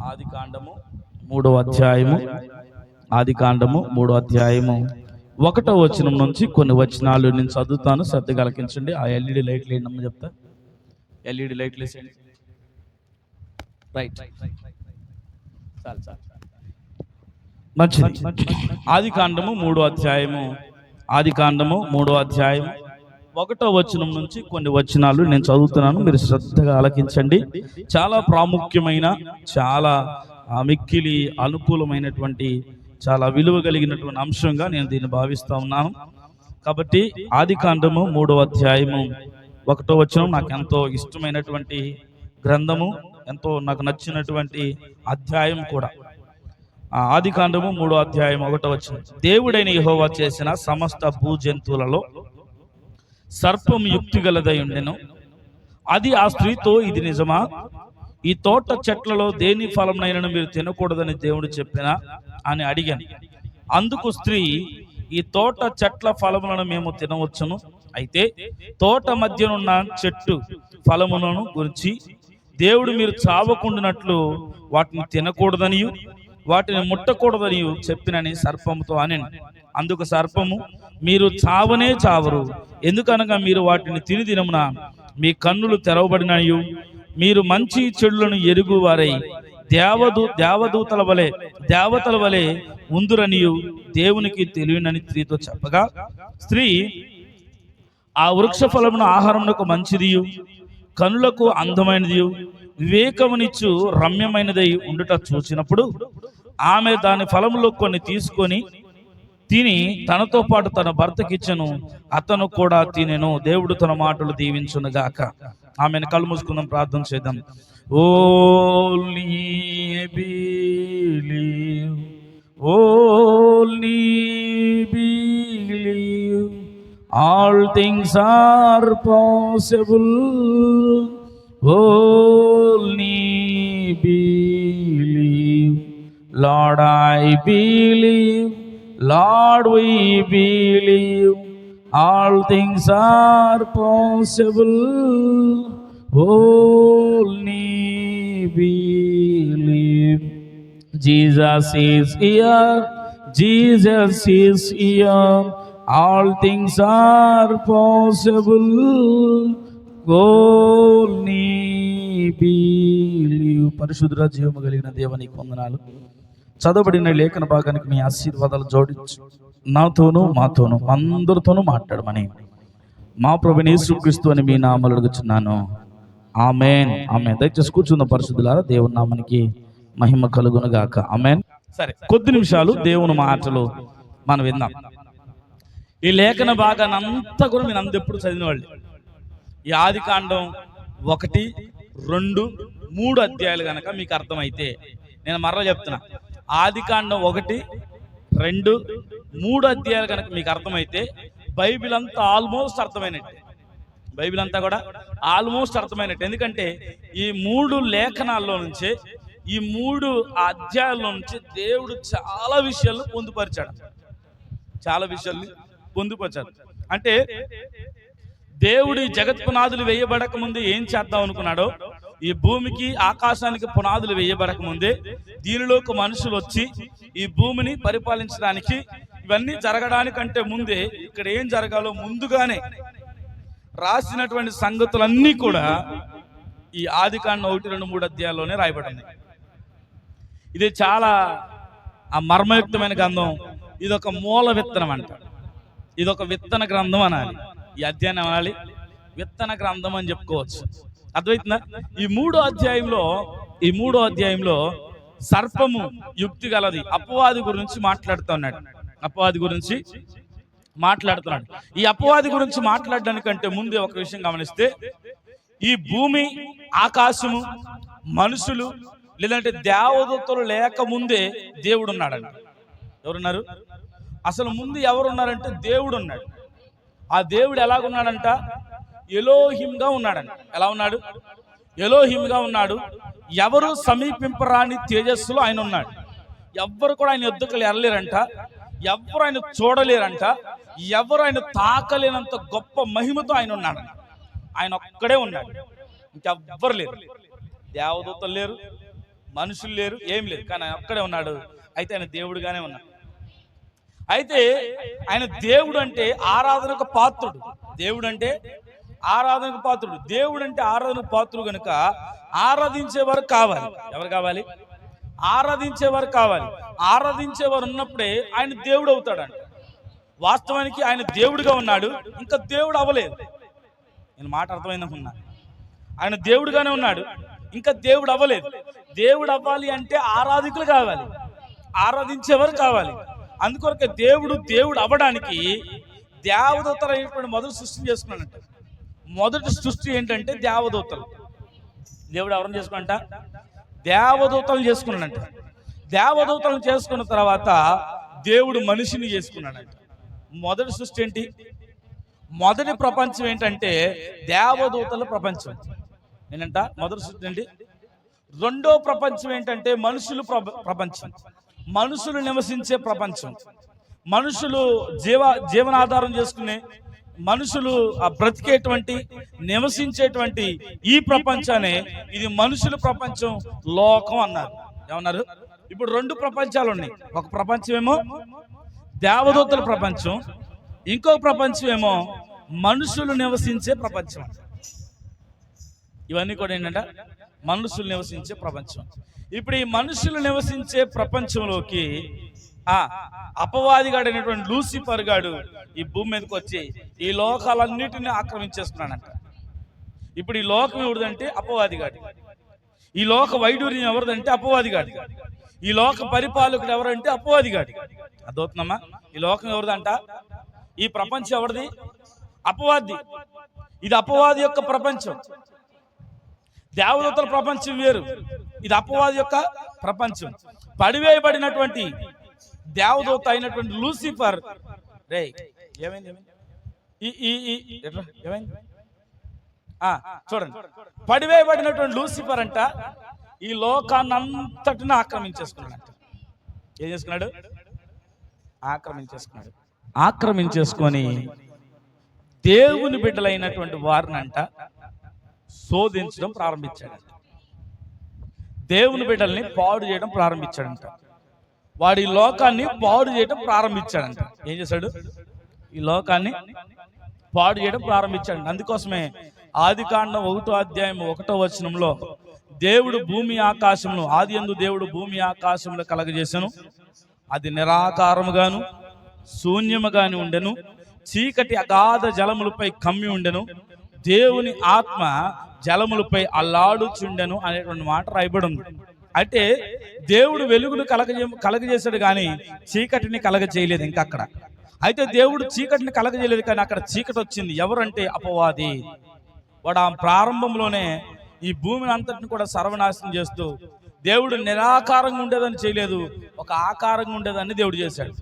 ఆది కాండము 3వ అధ్యాయము, ఆది కాండము 3వ అధ్యాయము 1వ వచనం నుంచి కొన్ని వచనాలు నేను చదువుతాను, శ్రద్ధగా ఆలకించండి. ఆ ఎల్ఈడి లైట్లు ఏంటమ్మా చెప్తా, ఎల్ఈడి లైట్లు వేసేయండి. రైట్, చాలు చాలు, మంచిది. ఆది కాండము 3వ అధ్యాయము, ఆది కాండము 3వ అధ్యాయం 1వ వచనం నుంచి కొన్ని వచనాలు నేను చదువుతున్నాను, మీరు శ్రద్ధగా ఆలకించండి. చాలా ప్రాముఖ్యమైన, చాలా మిక్కిలి అనుకూలమైనటువంటి, చాలా విలువ కలిగినటువంటి అంశంగా నేను దీన్ని భావిస్తూ ఉన్నాను. కాబట్టి ఆది కాండము 3వ అధ్యాయము 1వ వచనం నాకు ఎంతో ఇష్టమైనటువంటి గ్రంథము, ఎంతో నాకు నచ్చినటువంటి అధ్యాయం కూడా. ఆది కాండము 3వ అధ్యాయం 1వ వచనం. దేవుడైన యెహోవా చేసిన సమస్త భూజంతువులలో సర్పం యుక్తి గలదై ఉండెను. అది ఆ స్త్రీతో, ఇది నిజమా? ఈ తోట చెట్లలో దేని ఫలంనైనా మీరు తినకూడదని దేవుడు చెప్పినా అని అడిగాను. అందుకు స్త్రీ, ఈ తోట చెట్ల ఫలములను మేము తినవచ్చును, అయితే తోట మధ్యనున్న చెట్టు ఫలములను గురించి దేవుడు మీరు చావకుండానట్లు వాటిని తినకూడదనియు వాటిని ముట్టకూడదని చెప్పినని సర్పముతో అనెను. అందుకు సర్పము, మీరు చావనే చావరు, ఎందుకనగా మీరు వాటిని తిని దినమున మీ కన్నులు తెరవబడినయు మీరు మంచి చెడులను ఎరుగువారై దేవతల వలె ఉందురనియు దేవునికి తెలియనని స్త్రీతో చెప్పగా, స్త్రీ, ఆ వృక్ష ఫలమును ఆహారమునకు మంచిదియు కనులకు అందమైనదియు వివేకమునిచ్చు రమ్యమైనదై ఉండుట చూచినప్పుడు ఆమె దాని ఫలములో కొన్ని తీసుకొని తిని తనతో పాటు తన భర్తకిచ్చెను, అతను కూడా తినెను. దేవుడు తన మాటలు దీవించునుగాక. ఆమెను కళ్ళు మూసుకుందాం, ప్రార్థన చేద్దాం. Only believe, only believe, all things are possible, only believe, Lord I believe, Lord we believe, all things are possible, only believe. Jesus is here, Jesus is here, all things are possible, only believe. పరిశుద్ధ జీవము కలిగిన దేవునికి వందనాలు. చదవబడిన లేఖన భాగానికి మీ ఆశీర్వాదాలు జోడించు, నాతోనూ మాతోనూ అందరితోనూ మాట్లాడమని మా ప్రభువైన యేసుక్రీస్తు అని మీ నామములో అడుగుచున్నాను, ఆమేన్, ఆమేన్. దయచేసి కూర్చున్న పరిశుద్ధులారా, దేవుని నామానికి మహిమ కలుగును గాక, ఆమేన్. సరే, కొద్ది నిమిషాలు దేవుని మాటలు మనం విందాం. ఈ లేఖన భాగాన్ని అంతా కూడా మీరు ఎప్పుడు చదివిన వాళ్ళు. ఈ ఆది కాండం 1, 2, 3 అధ్యాయాలు కనుక మీకు అర్థమైతే, నేను మరలా చెప్తున్నా, ఆది కాండం 1, 2, 3 అధ్యాయాలు కనుక మీకు అర్థమైతే బైబిల్ అంతా ఆల్మోస్ట్ అర్థమైనట్టే. బైబిల్ అంతా కూడా ఆల్మోస్ట్ అర్థమైనట్టు. ఎందుకంటే ఈ 3 లేఖనాల్లో నుంచే, ఈ 3 అధ్యాయాల్లో నుంచి దేవుడు చాలా విషయాలను పొందుపరిచాడు. చాలా విషయాల్ని పొందుపరిచాడు. అంటే దేవుడి జగత్ పునాదులు వేయబడక ముందు ఏం చేద్దాం అనుకున్నాడో, ఈ భూమికి ఆకాశానికి పునాదులు వేయబడక ముందే దీనిలోకి మనుషులు వచ్చి ఈ భూమిని పరిపాలించడానికి, ఇవన్నీ జరగడానికంటే ముందే ఇక్కడ ఏం జరగాలో ముందుగానే రాసినటువంటి సంగతులన్నీ కూడా ఈ ఆది కాండం 1, 2, 3 అధ్యాయాల్లోనే రాయబడింది. ఇది చాలా మర్మయుక్తమైన గ్రంథం. ఇదొక మూల విత్తనం అంట, ఇదొక విత్తన గ్రంథం అనాలి. ఈ అధ్యాయం అనాలి విత్తన గ్రంథం అని చెప్పుకోవచ్చు. అర్థమవుతుందా? ఈ 3వ అధ్యాయంలో సర్పము యుక్తి గలది, అపవాది గురించి మాట్లాడుతున్నాడు. ఈ అపవాది గురించి మాట్లాడడానికంటే ముందే ఒక విషయం గమనిస్తే, ఈ భూమి, ఆకాశము, మనుషులు లేదంటే దేవదూతలు లేకముందే దేవుడు ఉన్నాడంట. ఎవరున్నారు? అసలు ముందు ఎవరున్నారంటే దేవుడు ఉన్నాడు. ఆ దేవుడు ఎలాగున్నాడంట? ఎలోహింగా ఉన్నాడంట. ఎలా ఉన్నాడు? ఎలోహింగా ఉన్నాడు. ఎవరు సమీపింపరాని తేజస్సులో ఆయన ఉన్నాడు. ఎవ్వరు కూడా ఆయన ఎద్దుకు ఎరలేరంట, ఎవరు ఆయన చూడలేరంట, ఎవరు ఆయన తాకలేనంత గొప్ప మహిమతో ఆయన ఉన్నాడు. ఆయన ఒక్కడే ఉన్నాడు, ఇంకెవ్వరు లేరు. దేవదూతలు లేరు, మనుషులు లేరు, ఏం లేదు, కానీ ఆయన ఒక్కడే ఉన్నాడు. అయితే ఆయన దేవుడుగానే ఉన్నాడు. అయితే ఆయన దేవుడు అంటే ఆరాధనకు పాత్రుడు. దేవుడు అంటే ఆరాధనకు పాత్రుడు. దేవుడు అంటే ఆరాధనకు పాత్రుడు కనుక ఆరాధించేవారు కావాలి. ఎవరు కావాలి? ఆరాధించేవారు కావాలి. ఆరాధించేవారు ఉన్నప్పుడే ఆయన దేవుడు అవుతాడంట. వాస్తవానికి ఆయన దేవుడిగా ఉన్నాడు, ఇంకా దేవుడు అవ్వలేదు. నేను మాట అర్థమైందనుకున్నా. ఆయన దేవుడుగానే ఉన్నాడు, ఇంకా దేవుడు అవ్వలేదు. దేవుడు అవ్వాలి అంటే ఆరాధికులు కావాలి, ఆరాధించేవారు కావాలి. అందుకొరకే దేవుడు అవ్వడానికి దేవదూతలు అయినటువంటి మొదటి సృష్టిని చేసుకున్నాడంట. మొదటి సృష్టి ఏంటంటే దేవదూతలు. దేవుడు ఎవరిని చేసుకున్నంట? దేవదూతలు చేసుకున్నాడంట. దేవదూతలను చేసుకున్న తర్వాత దేవుడు మనిషిని చేసుకున్నాడంట. మొదటి సృష్టి ఏంటి? మొదటి ప్రపంచం ఏంటంటే దేవదూతల ప్రపంచం. ఏంటంట మొదటి సృష్టి ఏంటి? రెండో ప్రపంచం ఏంటంటే మనుషులు ప్రపంచం, మనుషులు నివసించే ప్రపంచం. మనుషులు జీవనాధారం చేసుకునే, మనుషులు బ్రతికేటువంటి, నివసించేటువంటి ఈ ప్రపంచాన్ని ఇది మనుషుల ప్రపంచం, లోకం అన్నారు. ఏమన్నారు? ఇప్పుడు రెండు ప్రపంచాలు ఉన్నాయి. ఒక ప్రపంచం ఏమో దేవదూతల ప్రపంచం, ఇంకో ప్రపంచం ఏమో మనుషులు నివసించే ప్రపంచం. ఇవన్నీ కూడా ఏంటంటే మనుషులు నివసించే ప్రపంచం. ఇప్పుడు ఈ మనుషులు నివసించే ప్రపంచంలోకి అపవాదిగాడైనటువంటి లూసిఫర్ గాడు ఈ భూమి మీదకి వచ్చి ఈ లోకాలన్నిటిని ఆక్రమించేసుకున్నాడంట. ఇప్పుడు ఈ లోకం ఎవరిదంటే అపవాదిగాడి. ఈ లోక వైడూర్యం ఎవరిదంటే అపవాదిగాడి. ఈ లోక పరిపాలకుడు ఎవరంటే అపవాదిగాడి. అదవుతుందమ్మా? ఈ లోకం ఎవరిదంట? ఈ ప్రపంచం ఎవరిది? అపవాది. ఇది అపవాది యొక్క ప్రపంచం. దేవదూతల ప్రపంచం వేరు, ఇది అపవాది యొక్క ప్రపంచం. పడివేయబడినటువంటి దేవదూత అయినటువంటి లూసిఫర్ ఏమైంది? చూడండి, పడివేయబడినటువంటి లూసిఫర్ అంట ఈ లోకాన్నంతటిని ఆక్రమించేసుకున్నాడంట. ఏం చేసుకున్నాడు? ఆక్రమించేసుకున్నాడు. ఆక్రమించేసుకొని దేవుని బిడ్డలైనటువంటి వారిని అంట శోధించడం ప్రారంభించాడంట. దేవుని బిడ్డల్ని పాడు చేయడం ప్రారంభించాడంట. వాడి లోకాన్ని పాడు చేయడం ప్రారంభించాడంట. ఏం చేశాడు? ఈ లోకాన్ని పాడు చేయడం ప్రారంభించాడు. అందుకోసమే ఆదికాండం 1వ అధ్యాయం 1వ వచనంలో దేవుడు భూమి ఆకాశమును, ఆదియందు దేవుడు భూమి ఆకాశములు కలగజేసెను, అది నిరాకారముగాను శూన్యముగాని ఉండెను, చీకటి అగాధ జలములపై కమ్మి ఉండెను, దేవుని ఆత్మ జలములపై అల్లాడుచుండెను అనేటువంటి మాట రాయబడి ఉంది. అంటే దేవుడు వెలుగును కలగజేశాడు కానీ చీకటిని కలగజేయలేదు ఇంకా అక్కడ. అయితే దేవుడు చీకటిని కలగజేయలేదు కానీ అక్కడ చీకటి వచ్చింది. ఎవరంటే అపవాది. వాడు ఆ ప్రారంభంలోనే ఈ భూమిని అంతటిని కూడా సర్వనాశనం చేస్తూ, దేవుడు నిరాకారంగా ఉండేదాన్ని చేయలేదు, ఒక ఆకారంగా ఉండేదాన్ని దేవుడు చేశాడు.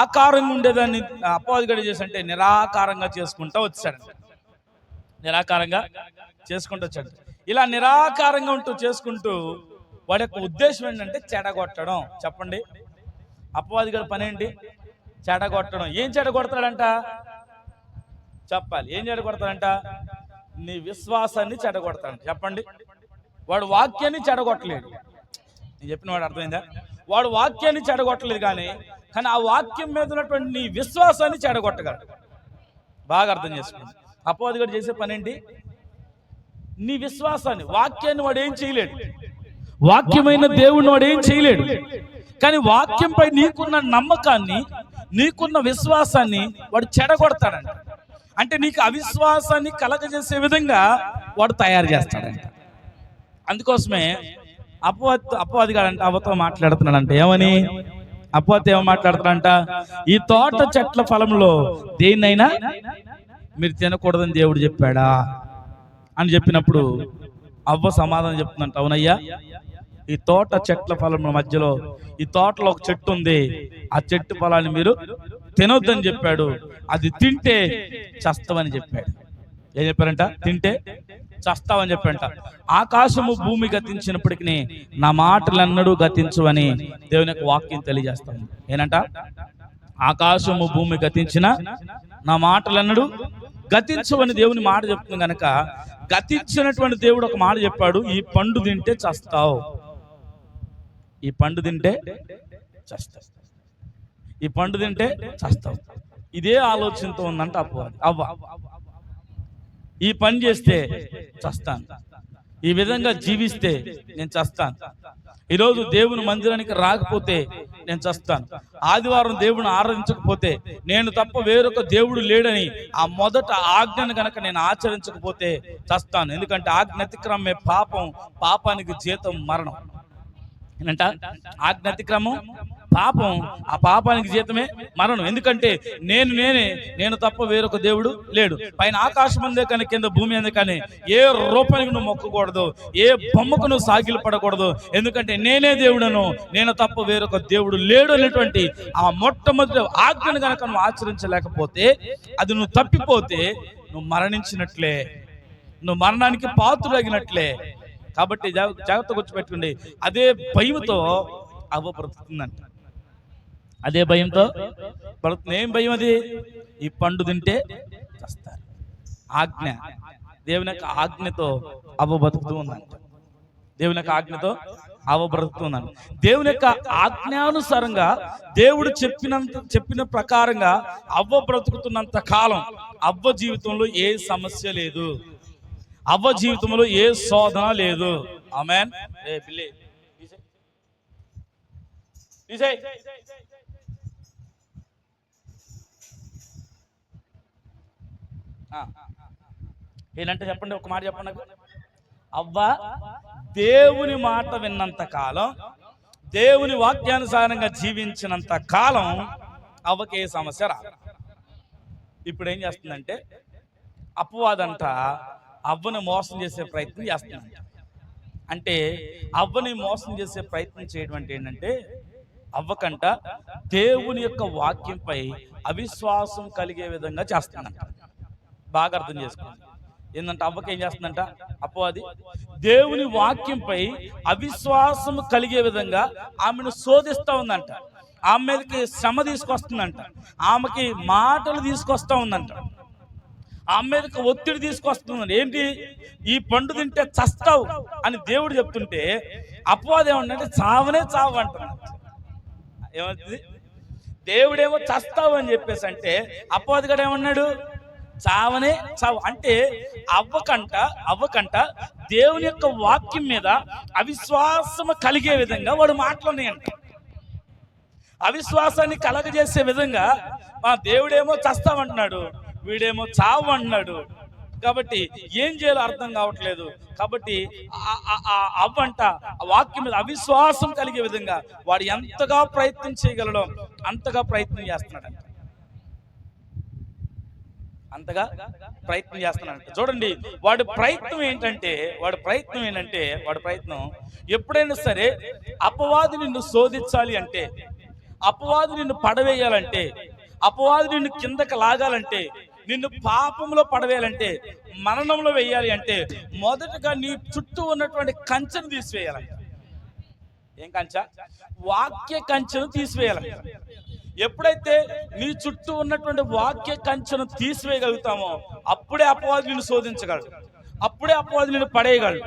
ఆకారంగా ఉండేదాన్ని అపవాది గడి చేసి అంటే నిరాకారంగా చేసుకుంటూ వచ్చాడు. నిరాకారంగా చేసుకుంటూ వచ్చాడు. ఇలా నిరాకారంగా ఉంటూ చేసుకుంటూ వాడి యొక్క ఉద్దేశం ఏంటంటే చెడగొట్టడం. చెప్పండి, అపవాది గడి పని ఏంటి? చెడగొట్టడం. ఏం చెడగొడతాడంట? చెప్పాలి. ఏం చెడగొడతాడంట? నీ విశ్వాసాన్ని చెడగొడతాడు. చెప్పండి, వాడు వాక్యాన్ని చెడగొట్టలేడు. నేను చెప్పిన వాడు అర్థమైందా? వాడు వాక్యాన్ని చెడగొట్టలేదు కానీ ఆ వాక్యం మీద ఉన్నటువంటి నీ విశ్వాసాన్ని చెడగొట్టగలడు. బాగా అర్థం చేసుకోండి. అపవాది గారు చేసే పని ఏంటి? నీ విశ్వాసాన్ని, వాక్యాన్ని వాడు ఏం చేయలేడు, వాక్యమైన దేవుడిని వాడు ఏం చేయలేడు. కానీ వాక్యంపై నీకున్న నమ్మకాన్ని, నీకున్న విశ్వాసాన్ని వాడు చెడగొడతాడంట. అంటే నీకు అవిశ్వాసాన్ని కలగజేసే విధంగా వాడు తయారు చేస్తాడంట. అందుకోసమే అపవాది గాడంట అవ్వతో మాట్లాడుతున్నాడంట. ఏమని? అపవాది ఏమో మాట్లాడుతున్నాడంట, ఈ తోట చెట్ల ఫలంలో దేన్నైనా మీరు తినకూడదని దేవుడు చెప్పాడా అని చెప్పినప్పుడు అవ్వ సమాధానం చెప్తుందంట, అవునయ్యా, ఈ తోట చెట్ల ఫలం మధ్యలో ఈ తోటలో ఒక చెట్టు ఉంది, ఆ చెట్టు ఫలాన్ని మీరు తినొద్దని చెప్పాడు, అది తింటే చస్తావని చెప్పాడు. ఏం చెప్పారంట? తింటే చస్తావని చెప్పారంట. ఆకాశము భూమి గతించినప్పటికీ నా మాటలన్నడూ గతించువని దేవుని యొక్క వాక్యం తెలియజేస్తాను. ఏనంట? ఆకాశము భూమి గతించిన నా మాటలన్నడూ గతించువని దేవుని మాట చెప్తుంది కనుక గతించినటువంటి దేవుడు ఒక మాట చెప్పాడు, ఈ పండు తింటే చస్తావు. ఈ పండు తింటే చస్తావు, ఈ పండు తింటే చస్తావు. ఇదే ఆలోచనతో ఉందంట అవ్వ. ఈ పని చేస్తే చస్తాను, ఈ విధంగా జీవిస్తే నేను చస్తాను, ఈరోజు దేవుని మందిరానికి రాకపోతే నేను చస్తాను, ఆదివారం దేవుని ఆరాధించకపోతే, నేను తప్ప వేరొక దేవుడు లేడని ఆ మొదట ఆజ్ఞను గనక నేను ఆచరించకపోతే చస్తాను. ఎందుకంటే ఆజ్ఞ అతిక్రమే పాపం, పాపానికి జీతం మరణం. ఏంటంట? ఆజ్ఞ అతిక్రమం పాపం, ఆ పాపానికి జీతమే మరణం. ఎందుకంటే నేను తప్ప వేరొక దేవుడు లేడు. పైన ఆకాశం అందే కానీ కింద భూమి అందే కానీ ఏ రూపానికి నువ్వు మొక్కకూడదు, ఏ బొమ్మకు నువ్వు సాగిలు పడకూడదు. ఎందుకంటే నేనే దేవుడను, నేను తప్ప వేరొక దేవుడు లేడు అనేటువంటి ఆ మొట్టమొదటి ఆజ్ఞను కనుక నువ్వు ఆచరించలేకపోతే, అది నువ్వు తప్పిపోతే నువ్వు మరణించినట్లే, నువ్వు మరణానికి పాత్రుడగినట్లే. కాబట్టి జాగ్రత్తగా వచ్చి పెట్టుకోండి. అదే భయంతో అవ్వ బ్రతుకుతుందంట, అదే భయంతో బ్రతుకుతుంది. ఏం భయం అది? ఈ పండు తింటే చస్తారు. ఆజ్ఞ, దేవుని యొక్క ఆజ్ఞతో అవ్వ బతుకుతూ ఉందంట. దేవుని యొక్క ఆజ్ఞతో అవ్వ బ్రతుకుతుందంట. దేవుని యొక్క ఆజ్ఞానుసారంగా దేవుడు చెప్పిన ప్రకారంగా అవ్వ బ్రతుకుతున్నంత కాలం అవ్వ జీవితంలో ఏ సమస్య లేదు, అవ్వ జీవితంలో ఏ శోధన లేదు. ఆమేన్. ఏంటంటే చెప్పండి, ఒక మాట చెప్పండి నాకు. అవ్వ దేవుని మాట విన్నంత కాలం, దేవుని వాక్యానుసారంగా జీవించినంత కాలం అవ్వకి ఏ సమస్య రాదు. ఇప్పుడు ఏం చేస్తుందంటే అపవాదంట అవ్వని మోసం చేసే ప్రయత్నం చేస్తుందంట. అంటే అవ్వని మోసం చేసే ప్రయత్నం చేయడం అంటే ఏంటంటే, అవ్వకంట దేవుని యొక్క వాక్యంపై అవిశ్వాసం కలిగే విధంగా చేస్తుందంట. బాగా అర్థం చేసుకోండి. ఏంటంటే అవ్వకి ఏం చేస్తుందంట అపవాది? దేవుని వాక్యంపై అవిశ్వాసం కలిగే విధంగా ఆమెను శోధిస్తూ ఉందంట. ఆమె మీదకి శ్రమ తీసుకొస్తుందంట, ఆమెకి మాటలు తీసుకొస్తా ఉందంట, ఆమె మీదకి ఒత్తిడి తీసుకొస్తుందండి. ఏంటి? ఈ పండు తింటే చస్తావు అని దేవుడు చెప్తుంటే అపవాది ఏమన్నంటే చావనే చావు అంటున్నాడు. ఏమవుతుంది? దేవుడేమో చస్తావు అని చెప్పేసి అంటే అపవాది కూడా ఏమన్నాడు? చావనే చావు. అంటే అవ్వకంట దేవుని యొక్క వాక్యం మీద అవిశ్వాసం కలిగే విధంగా వాడు మాట్లాడినాయంట. అవిశ్వాసాన్ని కలగజేసే విధంగా మా దేవుడేమో చస్తామంటున్నాడు, వీడేమో చావు అంటున్నాడు. కాబట్టి ఏం చేయాలో అర్థం కావట్లేదు. కాబట్టి అవ్వంట వాక్యం మీద అవిశ్వాసం కలిగే విధంగా వాడు ఎంతగా ప్రయత్నం చేయగలడో అంతగా ప్రయత్నం చేస్తున్నాడంట, అంతగా ప్రయత్నం చేస్తున్నాడంట. చూడండి, వాడి ప్రయత్నం ఏంటంటే ఎప్పుడైనా సరే అపవాది నిన్ను శోధించాలి అంటే, అపవాది నిన్ను పడవేయాలంటే, అపవాది నిన్ను కిందకి లాగాలంటే, నిన్ను పాపంలో పడవేయాలంటే, మరణంలో వేయాలి అంటే మొదటగా నీ చుట్టూ ఉన్నటువంటి కంచెను తీసివేయాలంట. ఏం కంచె? వాక్య కంచెను తీసివేయాలంట. ఎప్పుడైతే నీ చుట్టూ ఉన్నటువంటి వాక్య కంచెను తీసివేయగలుగుతామో అప్పుడే అపవాది నిన్ను శోధించగలడు, అప్పుడే అపవాది నిన్ను పడేయగలడు,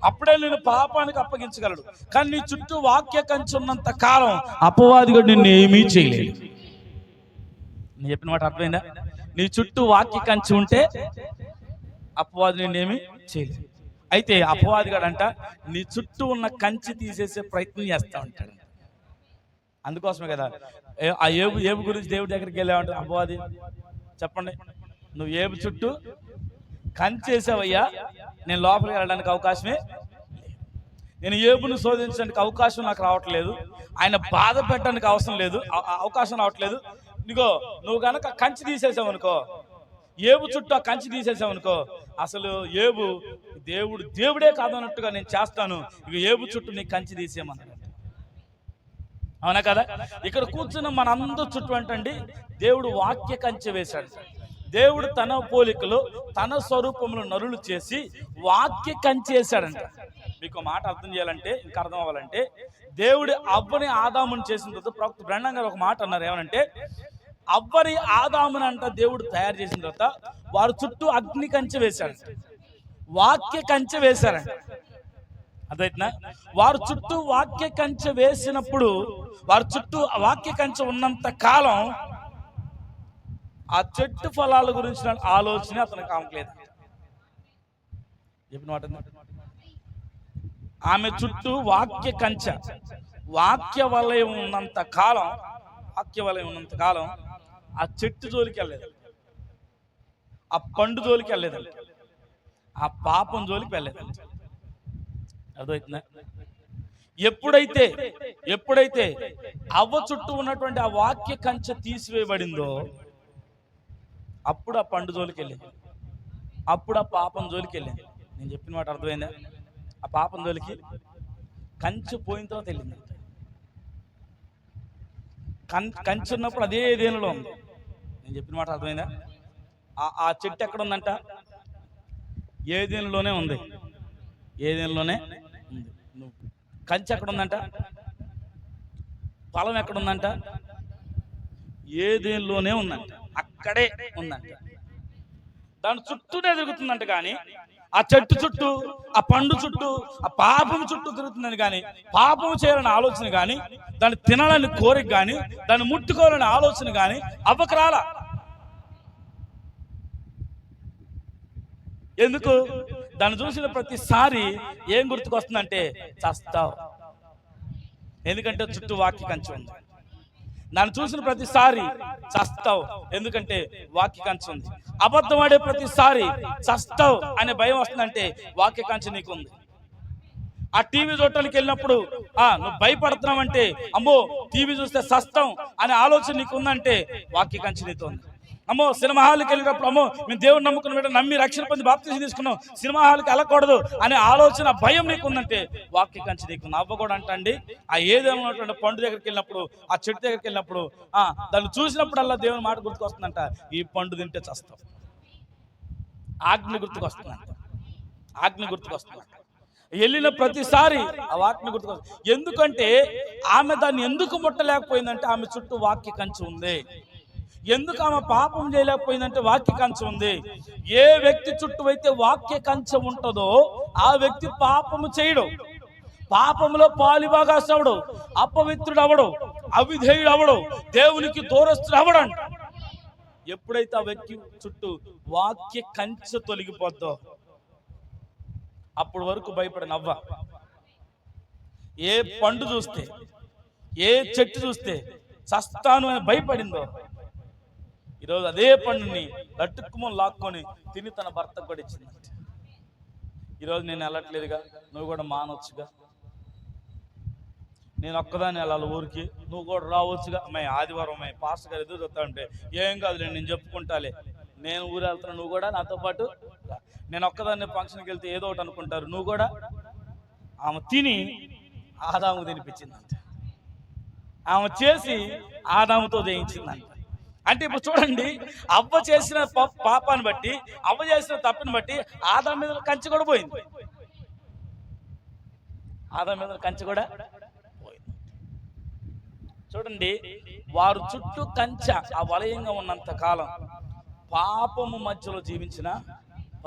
అప్పుడే నిన్ను పాపానికి అప్పగించగలడు. కానీ నీ చుట్టూ వాక్య కంచె ఉన్నంత కాలం అపవాదిగా నిన్ను ఏమీ చేయలేడు. నేను చెప్పిన మాట అర్థమైందా? నీ చుట్టూ వాక్య కంచె ఉంటే అపవాది నిన్నేమి చేయలేదు. అయితే అపవాది గాడంట నీ చుట్టూ ఉన్న కంచె తీసేసే ప్రయత్నం చేస్తూ ఉంటాడు. అందుకోసమే కదా ఆ ఏబు గురించి దేవుడి దగ్గరికి వెళ్ళామంటే అపవాది, చెప్పండి, నువ్వు ఏబు చుట్టూ కంచేసావయ్యా, నేను లోపలికి వెళ్ళడానికి అవకాశమే, నేను ఏబును శోధించడానికి అవకాశం నాకు రావట్లేదు, ఆయన బాధ పెట్టడానికి అవకాశం రావట్లేదు. నీకో నువ్వు కనుక కంచి తీసేసావనుకో, ఏబు చుట్టూ ఆ కంచి తీసేసావనుకో, అసలు ఏబు దేవుడే కాదన్నట్టుగా నేను చేస్తాను, ఇక ఏబు చుట్టూ నీ కంచి తీసేయమన్నాడు. అవునా కదా? ఇక్కడ కూర్చున్న మనందరూ చుట్టూ అంటండి దేవుడు వాక్య కంచె వేశాడు. దేవుడు తన పోలికలో తన స్వరూపంలో నరులు చేసి వాక్య కంచె వేశాడంట. మీకు మాట అర్థం చేయాలంటే, ఇంకా అర్థం అవ్వాలంటే, దేవుడు అవ్వని ఆదాముని చేసిన తర్వాత ప్రవక్త బ్రహ్మం గారు ఒక మాట అన్నారు. ఏమనంటే, అవ్వని ఆదాముని అంట దేవుడు తయారు చేసిన తర్వాత వారి చుట్టూ అగ్ని కంచె వేశాడు, వాక్య కంచె వేశారంట. అదైతే వారు చుట్టూ వాక్య కంచె వేసినప్పుడు, వారి చుట్టూ వాక్య కంచె ఉన్నంత కాలం ఆ చెట్టు ఫలాల గురించిన ఆలోచన అతనికి ఆమెలేదు. చెప్పిన మాట, ఆమె చుట్టూ వాక్య కంచె, వాక్య వలయం ఉన్నంత కాలం, ఆ చెట్టు జోలికి వెళ్ళలేదు, ఆ పండు జోలికి వెళ్ళలేదండి, ఆ పాపం జోలికి వెళ్ళలేదండి. అర్థమవుతుందా? ఎప్పుడైతే అవ్వ చుట్టూ ఉన్నటువంటి ఆ వాక్య కంచె తీసివేయబడిందో అప్పుడు ఆ పండు జోలికి వెళ్ళింది, అప్పుడు ఆ పాపం జోలికి వెళ్ళింది. నేను చెప్పిన మాట అర్థమైందా? ఆ పాపం జోలికి కంచె పోయిన తర్వాత వెళ్ళింది. కంచె ఉన్నప్పుడు అదే ఏదేనులో ఉంది. నేను చెప్పిన మాట అర్థమైందా? ఆ చెట్టు ఎక్కడ ఉందంట? ఏదేనులోనే ఉంది. కంచె ఎక్కడ ఉందంట? ఫలం ఎక్కడుందంట? ఏదేనులోనే ఉందంట, అక్కడే ఉందంట. దాని చుట్టూనే తిరుగుతుందంట. కానీ ఆ చెట్టు చుట్టూ, ఆ పండు చుట్టూ, ఆ పాపం చుట్టూ తిరుగుతుందని కానీ, పాపం చేయాలని ఆలోచన కానీ, దాన్ని తినాలని కోరిక కానీ, దాన్ని ముట్టుకోవాలని ఆలోచన కానీ అవ్వకు రాలా. ఎందుకు? దాన్ని చూసిన ప్రతిసారి ఏం గుర్తుకొస్తుందంటే చస్తావు. ఎందుకంటే చుట్టూ వాక్య కంచె ఉంది. దాన్ని చూసిన ప్రతిసారి చస్తావు, ఎందుకంటే వాక్య కంచె ఉంది. అబద్ధం ఆడే ప్రతిసారి చస్తావు అనే భయం వస్తుందంటే వాక్య కంచె నీకు ఉంది. ఆ టీవీ చూడటానికి వెళ్ళినప్పుడు నువ్వు భయపడుతున్నావంటే, అమ్మో టీవీ చూస్తే చస్తాం అనే ఆలోచన నీకు ఉందంటే వాక్య కంచె నీతో ఉంది. అమ్మో సినిమా హాల్కి వెళ్ళినప్పుడు, అమ్మో మేము దేవుని నమ్ముకున్న నమ్మి రక్షణ పొంది బాప్తిసం తీసుకున్నాం, సినిమా హాల్కి వెళ్ళకూడదు అనే ఆలోచన, భయం నీకు ఉందంటే వాక్య కంచె నీకు ఉంది. అవ్వ కూడా అంటండి, ఆ ఏదేమన్నటువంటి పండు దగ్గరికి వెళ్ళినప్పుడు, ఆ చెట్టు దగ్గరికి వెళ్ళినప్పుడు, దాన్ని చూసినప్పుడల్లా దేవుని మాట గుర్తుకొస్తుందంట, ఈ పండు తింటే చస్తాం. ఆజ్ఞ గుర్తుకొస్తుందంట, వెళ్ళిన ప్రతిసారి ఆ వాక్య గుర్తుకొస్తుంది. ఎందుకంటే ఆమె దాన్ని ఎందుకు ముట్టలేకపోయిందంటే ఆమె చుట్టూ వాక్య కంచె ఉంది. ఎందుకు ఆమె పాపం చేయలేకపోయిందంటే వాక్య కంచె ఉంది. ఏ వ్యక్తి చుట్టూ అయితే వాక్య కంచె ఉంటుందో ఆ వ్యక్తి పాపము చేయడు, పాపములో పాలిభాగస్తుడు అవడు, అపవిత్రుడు అవడు, అవిధేయుడు అవడు, దేవునికి దూరస్తుడు అవడంట. ఎప్పుడైతే ఆ వ్యక్తి చుట్టూ వాక్య కంచె తొలగిపోద్దో అప్పటి వరకు భయపడిన అవ్వ ఏ పండు చూస్తే, ఏ చెట్టు చూస్తే చస్తాను అని భయపడిందో, ఈరోజు అదే పండుని లట్టుక్కుమని లాక్కొని తిని తన భర్తకు కూడా ఇచ్చిందంట. ఈరోజు నేను వెళ్ళట్లేదుగా, నువ్వు కూడా మానవచ్చుగా, నేను ఒక్కదాన్ని వెళ్ళాలి ఊరికి, నువ్వు కూడా రావచ్చుగా. అమ్మాయి ఆదివారం అమ్మాయి పాస్టర్ గారు ఎదురు చెప్తా ఉంటే, ఏం కాదులే నేను చెప్పుకుంటాలే, నేను ఊరు వెళ్తాను, నువ్వు కూడా నాతో పాటు. నేను ఒక్కదాన్ని ఫంక్షన్కి వెళ్తే ఏదో ఒకటి అనుకుంటారు, నువ్వు కూడా. ఆమె తిని ఆదాము తినిపించిందంట, ఆమె చేసి ఆదాముతో జయించిందంట. అంటే ఇప్పుడు చూడండి, అవ్వ చేసిన పాపాన్ని బట్టి, అవ్వ చేసిన తప్పుని బట్టి ఆదాము మీద కంచె కూడా పోయింది. ఆదాము మీద కంచె కూడా పోయింది. చూడండి, వారు చుట్టూ కంచె ఆ వలయంగా ఉన్నంత కాలం పాపము మధ్యలో జీవించిన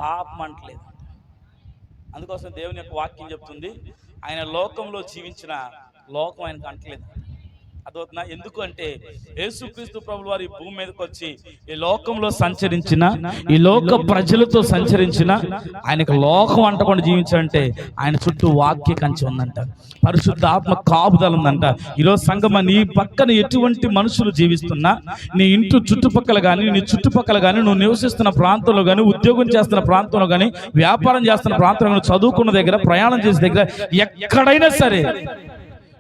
పాపం అంటలేదు. అందుకోసం దేవుని యొక్క వాక్యం చెప్తుంది, ఆయన లోకంలో జీవించిన లోకం ఆయనకు అంటలేదు. అదవుతున్నా? ఎందుకు అంటే యేసుక్రీస్తు ప్రభువు వారు ఈ భూమి మీదకి వచ్చి ఈ లోకంలో సంచరించిన, ఈ లోక ప్రజలతో సంచరించిన, ఆయనకు లోకం అంటకుండా జీవించాలంటే ఆయన చుట్టూ వాక్య కంచె ఉందంట, పరిశుద్ధాత్మ కాపుదల ఉందంట. ఈరోజు సంగమ, నీ పక్కన ఎటువంటి మనుషులు జీవిస్తున్నా, నీ ఇంటి చుట్టుపక్కల కానీ, నీ చుట్టుపక్కల కానీ, నువ్వు నివసిస్తున్న ప్రాంతంలో కానీ, ఉద్యోగం చేస్తున్న ప్రాంతంలో కానీ, వ్యాపారం చేస్తున్న ప్రాంతంలో కానీ, చదువుకున్న దగ్గర, ప్రయాణం చేసే దగ్గర, ఎక్కడైనా సరే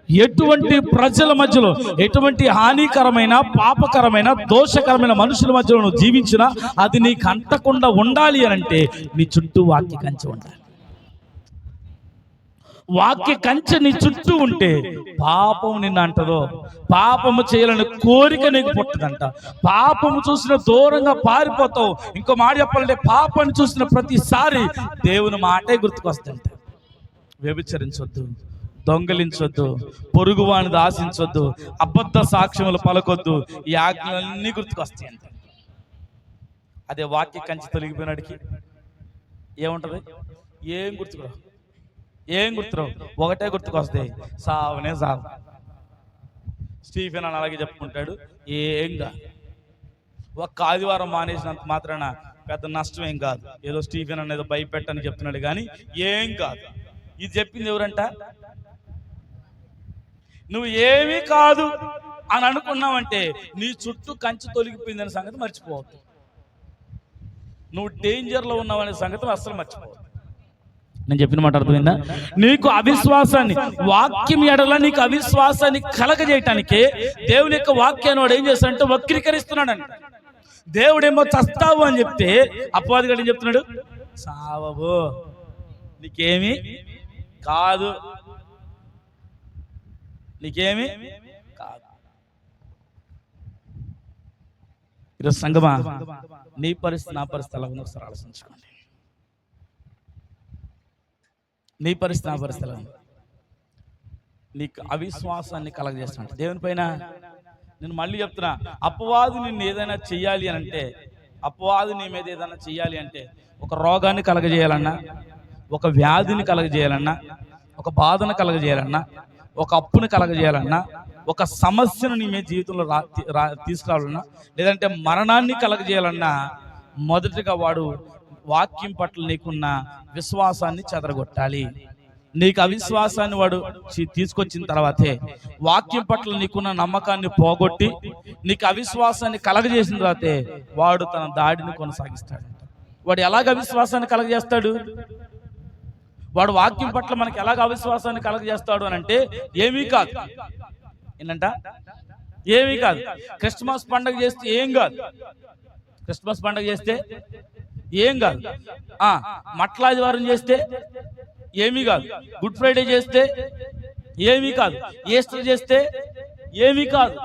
ఎటువంటి ప్రజల మధ్యలో, ఎటువంటి హానికరమైన, పాపకరమైన, దోషకరమైన మనుషుల మధ్యలో నువ్వు జీవించినా అది నీకు అంటకుండా ఉండాలి అని అంటే నీ చుట్టూ వాక్య కంచె ఉండాలి. వాక్య కంచె నీ చుట్టూ ఉంటే పాపం నిన్ను అంటదో, పాపము చేయాలని కోరిక నీకు పుట్టదంట, పాపము చూసిన దూరంగా పారిపోతావు. ఇంకో మాట చెప్పాలంటే పాపాన్ని చూసిన ప్రతిసారి దేవుని మాటే గుర్తుకొస్తుంట. వ్యభిచరించొద్దు, దొంగలించొద్దు, పొరుగువానిది ఆశించొద్దు, అబద్ధ సాక్ష్యములు పలకొద్దు, ఈ ఆజ్ఞలన్నీ గుర్తుకొస్తాయి అంట. అదే వాక్య కంచె తొలగిపోయినాడికి ఏముంటది? ఏం గుర్తుకురా. ఏం గుర్తురావు, ఒకటే గుర్తుకొస్తాయి, సావనే సావు. స్టీఫెన్ అని అలాగే చెప్పుకుంటాడు, ఏం కాదు. ఒక్క ఆదివారం మానేసినంత మాత్రాన పెద్ద నష్టం ఏం కాదు. ఏదో స్టీఫెన్ అనేది భయపెట్టని చెప్తున్నాడు కానీ ఏం కాదు. ఇది చెప్పింది ఎవరంట? నువ్వు ఏమీ కాదు అని అనుకున్నావంటే నీ చుట్టూ కంచి తొలగిపోయిందనే సంగతి మర్చిపోవద్దు. నువ్వు డేంజర్లో ఉన్నావనే సంగతి అస్సలు మర్చిపోవద్దు. నేను చెప్పిన మాట అర్థమైందా? నీకు అవిశ్వాసాన్ని, వాక్యం ఎడల నీకు అవిశ్వాసాన్ని కలగజేయటానికే దేవుని యొక్క వాక్యాన్ని వాడు ఏం చేస్తాడంటే వక్రీకరిస్తున్నాడు. దేవుడేమో చస్తావు అని చెప్తే అపవాది గారు ఏం చెప్తున్నాడు? సావవు, నీకేమి కాదు, నీకేమి కాదు. ఈరోజు సంగమా, నీ పరిస్థితి నా పరిస్థితి ఎలా ఉందో ఒకసారి ఆలోచించుకోండి. నీ పరిస్థితి నా పరిస్థితి ఎలా ఉంది? నీకు అవిశ్వాసాన్ని కలగజేస్తున్నా దేవుని పైన. నేను మళ్ళీ చెప్తున్నా, అపవాది నిన్ను ఏదైనా చెయ్యాలి అని అంటే, అపవాది నీ మీద ఏదైనా చెయ్యాలి అంటే, ఒక రోగాన్ని కలగజేయాలన్నా, ఒక వ్యాధిని కలగజేయాలన్నా, ఒక బాధను కలగజేయాలన్నా, ఒక అప్పుని కలగజేయాలన్నా, ఒక సమస్యను నీ మీద జీవితంలో తీసుకురావాలన్నా, లేదంటే మరణాన్ని కలగజేయాలన్నా, మొదటిగా వాడు వాక్యం పట్ల నీకున్న విశ్వాసాన్ని చెదరగొట్టాలి. నీకు అవిశ్వాసాన్ని వాడు తీసుకొచ్చిన తర్వాతే, వాక్యం పట్ల నీకున్న నమ్మకాన్ని పోగొట్టి నీకు అవిశ్వాసాన్ని కలగజేసిన తర్వాతే వాడు తన దాడిని కొనసాగిస్తాడు. వాడు ఎలాగ అవిశ్వాసాన్ని కలగజేస్తాడు? వాడు వాక్యం పట్ల మనకి ఎలాగ అవిశ్వాసాన్ని కలగజేస్తాడు అని అంటే, ఏమీ కాదు. ఏంటంట? ఏమీ కాదు. క్రిస్మస్ పండుగ చేస్తే ఏం కాదు, క్రిస్మస్ పండుగ చేస్తే ఏం కాదు, మట్లాదివారం చేస్తే ఏమీ కాదు, గుడ్ ఫ్రైడే చేస్తే ఏమీ కాదు, ఈస్టర్ చేస్తే ఏమీ కాదు.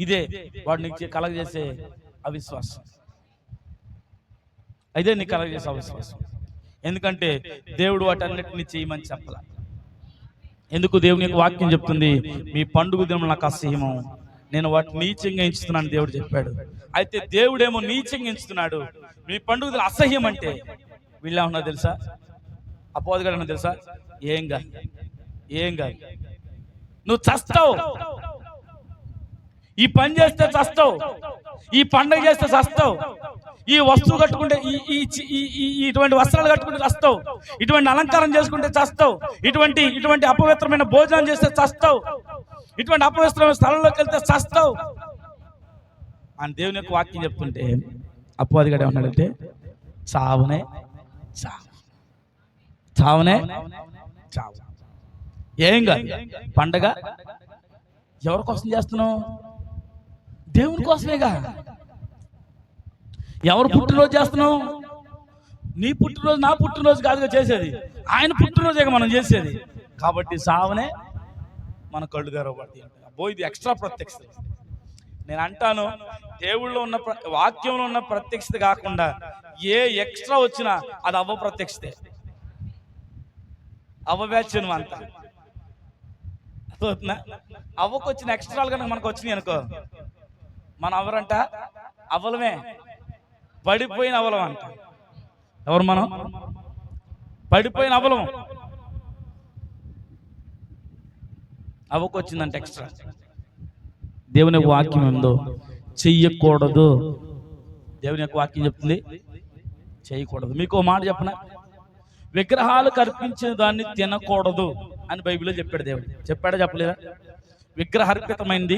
ఇదే వాడు నీకు కలగజేసే అవిశ్వాసం. ఇదే నీకు కలగజేసే అవిశ్వాసం. ఎందుకంటే దేవుడు వాటన్నిటిని చేయమని చెప్పాల. ఎందుకు? దేవుని యొక్క వాక్యం చెప్తుంది, మీ పండుగ దినం నాకు అసహ్యము, నేను వాటిని నీచంగా ఎంచుతున్నాను దేవుడు చెప్పాడు. అయితే దేవుడేమో నీచంగా ఎంచుతున్నాడు, మీ పండుగ దినం అసహ్యం అంటే వీళ్ళే ఉన్నా తెలుసా? అపవాది గారు తెలుసా? ఏం కాదు, ఏం కాదు, నువ్వు చస్తావు, ఈ పని చేస్తే చస్తావు, ఈ పండుగ చేస్తే చస్తావు, ఈ వస్తువు కట్టుకుంటే ఇటువంటి వస్త్రాలు కట్టుకుంటే చస్తావు, ఇటువంటి అలంకారం చేసుకుంటే చస్తావు, ఇటువంటి అపవిత్రమైన భోజనం చేస్తే చస్తావు, ఇటువంటి అపవిత్రమైన స్థలంలోకి వెళ్తే చస్తావు అని దేవుని యొక్క వాక్యం చెప్తుంటే అపవాది గారు ఏమన్నాడంటే, చావునే చావు, చావునే చావు. ఏం కాదు. పండగ ఎవరి కోసం చేస్తున్నావు? దేవుని కోసమేగా. ఎవరు పుట్టినరోజు చేస్తున్నావు? నీ పుట్టినరోజు నా పుట్టినరోజు కాదుగా చేసేది, ఆయన పుట్టినరోజేగా మనం చేసేది. కాబట్టి సావనే మన కళ్ళు తెరవబడతాయి. అబ్బో, ఇది ఎక్స్ట్రా ప్రత్యక్షత. నేను అంటాను, దేవుళ్ళో ఉన్న వాక్యంలో ఉన్న ప్రత్యక్షత కాకుండా ఏ ఎక్స్ట్రా వచ్చినా అది అవ్వ ప్రత్యక్షతే, అవ్వవేచ్చను అంతా. అవ్వకు వచ్చిన ఎక్స్ట్రాలు కనుక మనకు వచ్చినాయి అనుకో, మన ఎవరంట? అవ్వలమే, పడిపోయిన అవలం అంట. ఎవరు మనం? పడిపోయిన అవలం. అవ్వకు వచ్చిందంట ఎక్స్ట్రా. దేవుని యొక్క వాక్యం ఉందో చెయ్యకూడదు. దేవుని యొక్క వాక్యం చెప్తుంది చేయకూడదు. మీకు మాట చెప్పనా? విగ్రహాలు కర్పించిన దాన్ని తినకూడదు అని బైబిల్లో చెప్పాడు దేవుడు. చెప్పాడా చెప్పలేదా? విగ్రహార్పితమైంది,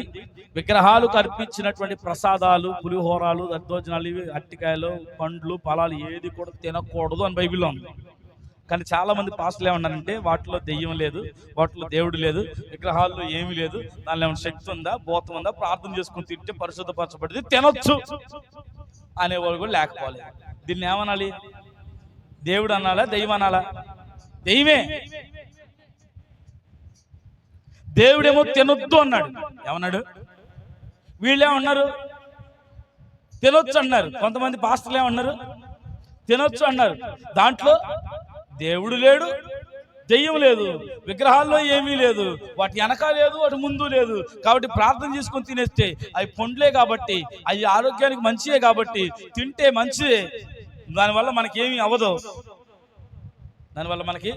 విగ్రహాలు కర్పించినటువంటి ప్రసాదాలు, పులిహోరాలు, దద్దోజనాలు, అట్టికాయలు, పండ్లు, ఫలాలు ఏది కూడా తినకూడదు అని బైబిల్లో ఉంది. కానీ చాలా మంది పాస్టర్లు ఏమన్నారంటే, వాటిలో దెయ్యం లేదు, వాటిలో దేవుడు లేదు, విగ్రహాల్లో ఏమీ లేదు, దానిలో ఏమైనా శక్తి ఉందా, భూతం ఉందా, ప్రార్థన చేసుకుని తింటే పరిశుద్ధపరచబడింది, తినొచ్చు అనేవాళ్ళు కూడా లేకపోలేదు. దీన్ని ఏమనాలి? దేవుడు అనాలా, దెయ్యం అనాలా? దెయ్యమే. దేవుడేమో తినొద్దు అన్నాడు. ఏమన్నాడు? వీళ్ళేమన్నారు? తినొచ్చు అన్నారు. కొంతమంది పాస్టర్లు ఏమన్నారు? తినొచ్చు అన్నారు. దాంట్లో దేవుడు లేడు, దెయ్యం లేదు, విగ్రహాల్లో ఏమీ లేదు, వాటి వెనక లేదు, వాటి ముందు లేదు. కాబట్టి ప్రార్థన చేసుకొని తినేస్తే అవి పండ్లే కాబట్టి, అవి ఆరోగ్యానికి మంచియే కాబట్టి తింటే మంచిదే, దానివల్ల మనకేమీ అవ్వదు. దానివల్ల మనకి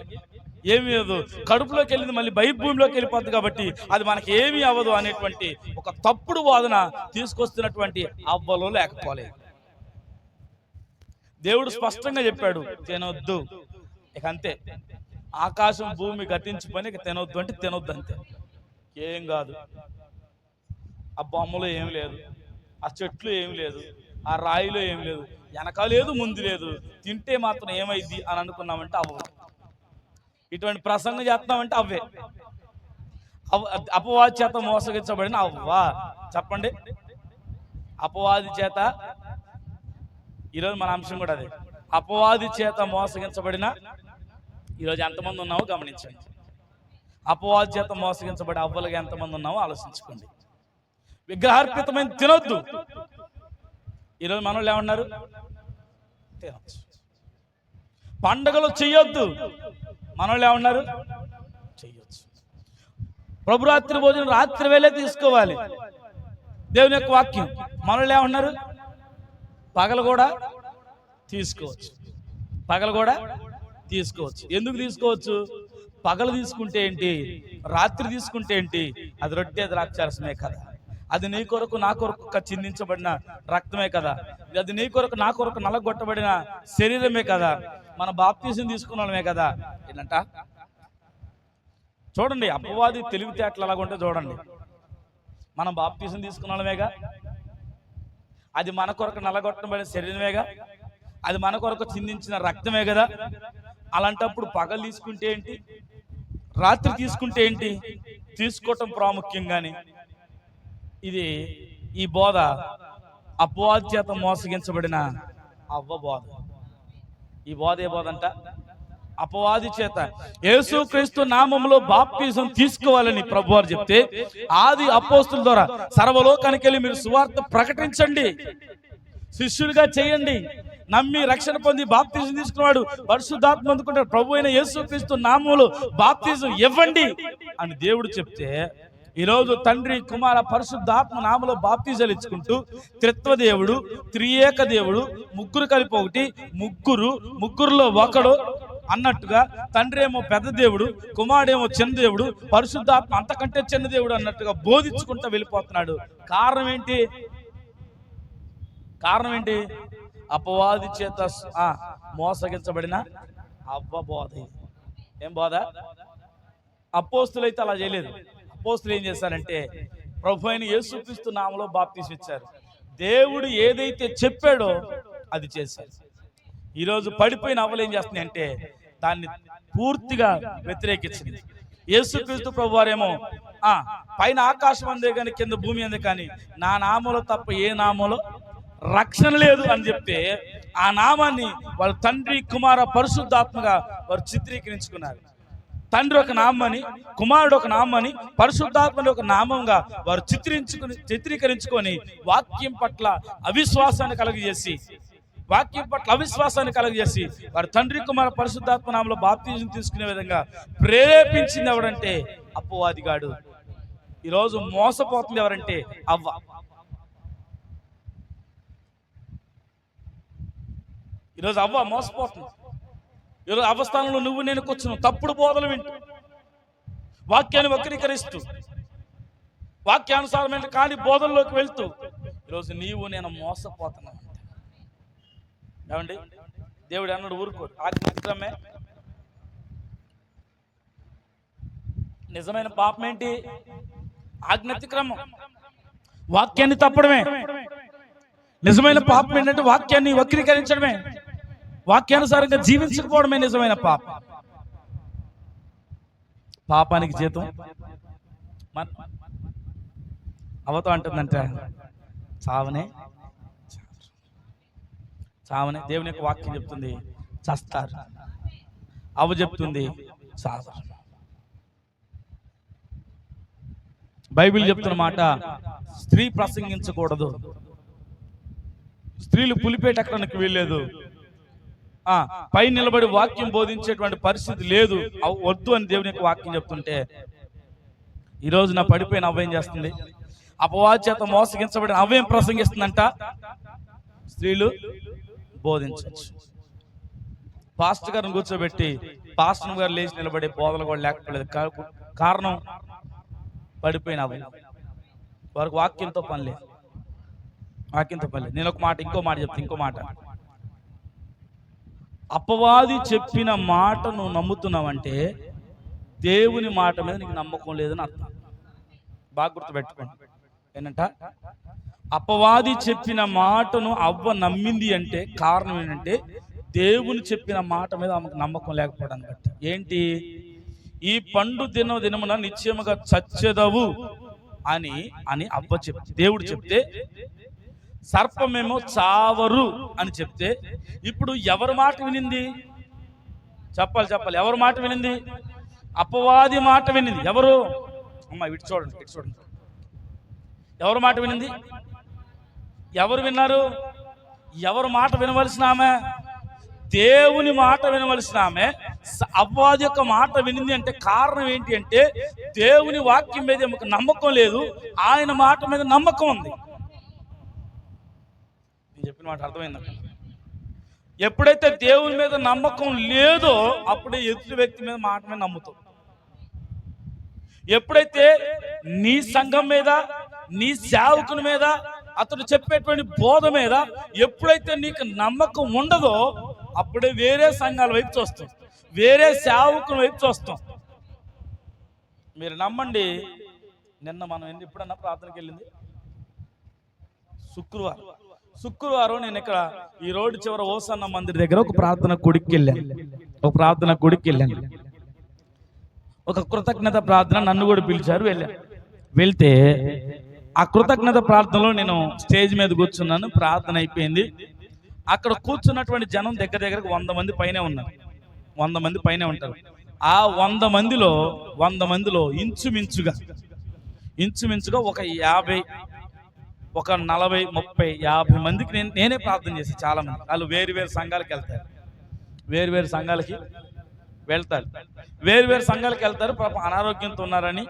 ఏమీ అవ్వదు. కడుపులోకి వెళ్ళింది మళ్ళీ భూమిలోకి వెళ్ళిపోద్ది కాబట్టి అది మనకి ఏమీ అవ్వదు అనేటువంటి ఒక తప్పుడు వాదన తీసుకొస్తున్నటువంటి అవ్వలో లేకపోలేదు. దేవుడు స్పష్టంగా చెప్పాడు, తినొద్దు. ఇక అంతే, ఆకాశం భూమి గతించిపోయి ఇక తినొద్దు అంటే తినొద్దు అంతే. ఏం కాదు, ఆ బొమ్మలో ఏం లేదు, ఆ చెట్లు ఏం లేదు, ఆ రాయిలో ఏం లేదు, వెనక లేదు ముందు లేదు, తింటే మాత్రం ఏమైంది అని అనుకున్నామంటే అవ్వ. ఇటువంటి ప్రసంగం చేస్తున్నామంటే అవే. అపవాది చేత మోసగించబడిన అవ్వా చెప్పండి. అపవాది చేత, ఈరోజు మన అంశం కూడా అదే, అపవాది చేత మోసగించబడిన. ఈరోజు ఎంతమంది ఉన్నామో గమనించండి. అపవాది చేత మోసగించబడి అవ్వలుగా ఎంతమంది ఉన్నామో ఆలోచించుకోండి. విగ్రహార్పితమైన తినొద్దు. ఈరోజు మనోళ్ళు ఏమన్నారు? తినొచ్చు. పండుగలు చెయ్యొద్దు. మనోళ్ళు ఏమన్నారు? చెయ్యొచ్చు. ప్రభురాత్రి భోజనం రాత్రి వేళే తీసుకోవాలి, దేవుని యొక్క వాక్యం. మనోళ్ళు ఏమన్నారు? పగలు కూడా తీసుకోవచ్చు. పగలు కూడా తీసుకోవచ్చు. ఎందుకు తీసుకోవచ్చు? పగలు తీసుకుంటే ఏంటి, రాత్రి తీసుకుంటే ఏంటి? అది రొట్టె ద్రాక్షారసమే కదా. అది నీ కొరకు నా కొరకు చిందించబడిన రక్తమే కదా. అది నీ కొరకు నా కొరకు నలగొట్టబడిన శరీరమే కదా. మన బాప్తీసం తీసుకున్నామే కదా. ఏంటంట చూడండి, అపవాది తెలివితేటలు అలాగుంటే చూడండి. మనం బాప్తీసం తీసుకున్నామేగా, అది మన కొరకు నలగొట్టబడిన శరీరమేగా, అది మన కొరకు చిందించిన రక్తమే కదా. అలాంటప్పుడు పగలు తీసుకుంటే ఏంటి, రాత్రి తీసుకుంటే ఏంటి? తీసుకోవటం ప్రాముఖ్యం. కానీ ఇది ఈ బోధ అపవాది చేత మోసగించబడిన అవ్వ బోధ. ఈ బోధ ఏ బోధ అంట? అపవాది చేత యేసుక్రీస్తు నామములో బాప్తిజం తీసుకోవాలని ప్రభువారు చెప్తే, ఆది అపోస్తుల ద్వారా సర్వలోకానికి వెళ్ళి మీరు సువార్త ప్రకటించండి, శిష్యులుగా చేయండి, నమ్మి రక్షణ పొంది బాప్తిజం తీసుకున్నాడు పరిశుద్ధాత్మ పొందుకుంటాడు, ప్రభు అయిన యేసుక్రీస్తు నామములో బాప్తిజం ఇవ్వండి అని దేవుడు చెప్తే, ఈరోజు తండ్రి కుమార పరిశుద్ధాత్మ నామలో బాప్తిజాలు ఇచ్చుకుంటూ త్రిత్వదేవుడు, త్రియేక దేవుడు, ముగ్గురు కలిపి ఒకటి, ముగ్గురులో ఒకడు అన్నట్టుగా, తండ్రి ఏమో పెద్ద దేవుడు, కుమారుడేమో చిన్న దేవుడు, పరిశుద్ధాత్మ అంతకంటే చిన్న దేవుడు అన్నట్టుగా బోధించుకుంటూ వెళ్ళిపోతున్నాడు. కారణం ఏంటి? అపవాది చేత మోసగించబడిన అవ్వ బోధ. ఏం బోధ? అపోస్తులు అయితే అలా చేయలేదు. అపోస్తులు ఏం చేశారంటే ప్రభు అయిన యేసుక్రీస్తు నామములో బాప్తిసం ఇచ్చారు. దేవుడు ఏదైతే చెప్పాడో అది చేశారు. ఈరోజు పడిపోయిన అవ్వలు ఏం చేస్తున్నాయి అంటే దాన్ని పూర్తిగా వ్యతిరేకించింది. యేసుక్రీస్తు ప్రభు వారేమో పైన ఆకాశం అందే కానీ కింద భూమి అందే కానీ నా నామంలో తప్ప ఏ నామంలో రక్షణ లేదు అని చెప్తే, ఆ నామాన్ని వాళ్ళ తండ్రి కుమార పరిశుద్ధాత్మగా వారు చిత్రీకరించుకున్నారు. తండ్రి ఒక నామని, కుమారుడు ఒక నామని, పరిశుద్ధాత్మని ఒక నామంగా వారు చిత్రీకరించుకొని వాక్యం పట్ల అవిశ్వాసాన్ని కలుగజేసి వారు తండ్రి కుమార పరిశుద్ధాత్మ నామంలో బాప్తిజం తీసుకునే విధంగా ప్రేరేపించింది ఎవరంటే అపవాదిగాడు. ఈరోజు మోసపోతుంది ఎవరంటే అవ్వ. ఈరోజు అవ్వ మోసపోతుంది. ఈరోజు అవ్వస్థానంలో నువ్వు నేను కూర్చున్నావు, తప్పుడు బోధలు వింటూ, వాక్యాన్ని వక్రీకరిస్తూ, వాక్యానుసారమైన కాని బోధల్లోకి వెళ్తూ ఈరోజు నీవు నేను మోసపోతున్నావు. ఏమండి, దేవుడు అన్నాడు ఊరుకోడు. ఆజ్ఞాతిక్రమే నిజమైన పాపం ఏంటి? ఆజ్ఞాతిక్రమం, వాక్యాన్ని తప్పడమే. నిజమైన పాపం ఏంటంటే వాక్యాన్ని వక్రీకరించడమే, వాక్యానుసారంగా జీవించకపోవడమే నిజమైన పాపం. పాపానికి జీతం అవతో అంటుందంటే చావనే. దేవుని యొక్క వాక్యం చెప్తుంది చస్తారు, అవ చెప్తుంది సావరు. బైబిల్ చెప్తున్న మాట, స్త్రీ ప్రసంగించకూడదు, స్త్రీలు పులిపేటక్కడానికి వీల్లేదు, పై నిలబడి వాక్యం బోధించేటువంటి పరిస్థితి లేదు, వద్దు అని దేవుని యొక్క వాక్యం చెప్తుంటే, ఈరోజు నా పడిపోయిన అవ్వేం చేస్తుంది? అపవాది చేత మోసగించబడిన అవ్వేం ప్రసంగిస్తుందంట? స్త్రీలు బోధించవచ్చు. పాస్టర్ గారిని కూర్చోబెట్టి పాస్టర్ గారు లేచి నిలబడే బోధలు కూడా లేకపోలేదు. కారణం పడిపోయిన వారికి వాక్యంతో పని లేదు. నేను ఒక మాట ఇంకో మాట చెప్తాను. ఇంకో మాట, అపవాది చెప్పిన మాట నువ్వు నమ్ముతున్నావంటే దేవుని మాట మీద నీకు నమ్మకం లేదని అర్థం. బాగా గుర్తుపెట్టుకోండి. ఏంటంట, అపవాది చెప్పిన మాటను అవ్వ నమ్మింది అంటే కారణం ఏంటంటే దేవుని చెప్పిన మాట మీద ఆమెకు నమ్మకం లేకపోవడానికి బట్టి. ఏంటి, ఈ పండు దినమున నిశ్చయముగా చచ్చెదవు అని అవ్వ దేవుడు చెప్తే, సర్పమేమో చావరు అని చెప్తే, ఇప్పుడు ఎవరి మాట వినింది? చెప్పాలి. ఎవరి మాట వినింది? అపవాది మాట వినింది. ఎవరు? అమ్మ ఇటు చూడండి. ఎవరి మాట వినింది? ఎవరు విన్నారు? ఎవరి మాట వినవలసిన ఆమె? దేవుని మాట వినవలసిన ఆమె అపవాది యొక్క మాట వినింది. అంటే కారణం ఏంటి అంటే దేవుని వాక్యం మీద నమ్మకం లేదు, ఆయన మాట మీద నమ్మకం ఉంది. నేను చెప్పిన మాట అర్థమైందా? ఎప్పుడైతే దేవుని మీద నమ్మకం లేదో అప్పుడే ఎదుటి వ్యక్తి మీద మాట మీద నమ్ముతావు. ఎప్పుడైతే నీ సంఘం మీద, నీ సేవకుని మీద, అతడు చెప్పేటువంటి బోధ మీద ఎప్పుడైతే నీకు నమ్మకం ఉండదో అప్పుడే వేరే సంఘాల వైపు చూస్తాం, వేరే సేవకుని వైపు చూస్తాం. మీరు నమ్మండి, నిన్న మనం ఎప్పుడన్నా ప్రార్థనకి వెళ్ళింది శుక్రవారం నేను ఇక్కడ ఈ రోడ్డు చివర ఓసన్న మందిర్ దగ్గర ఒక ప్రార్థన గుడికి వెళ్ళాను. ఒక కృతజ్ఞత ప్రార్థన నన్ను కూడా పిలిచారు, వెళ్తే ఆ కృతజ్ఞత ప్రార్థనలో నేను స్టేజ్ మీద కూర్చున్నాను. ప్రార్థన అయిపోయింది. అక్కడ కూర్చున్నటువంటి జనం దగ్గరకు 100 మంది పైనే ఉన్నారు. 100 మంది పైనే ఉంటారు. ఆ 100 మందిలో ఇంచుమించుగా ఒక 50, ఒక 40, 30, 50 మందికి నేనే ప్రార్థన చేసి, చాలా మంది వాళ్ళు వేరు సంఘాలకు వెళ్తారు. పాపం అనారోగ్యంతో ఉన్నారని,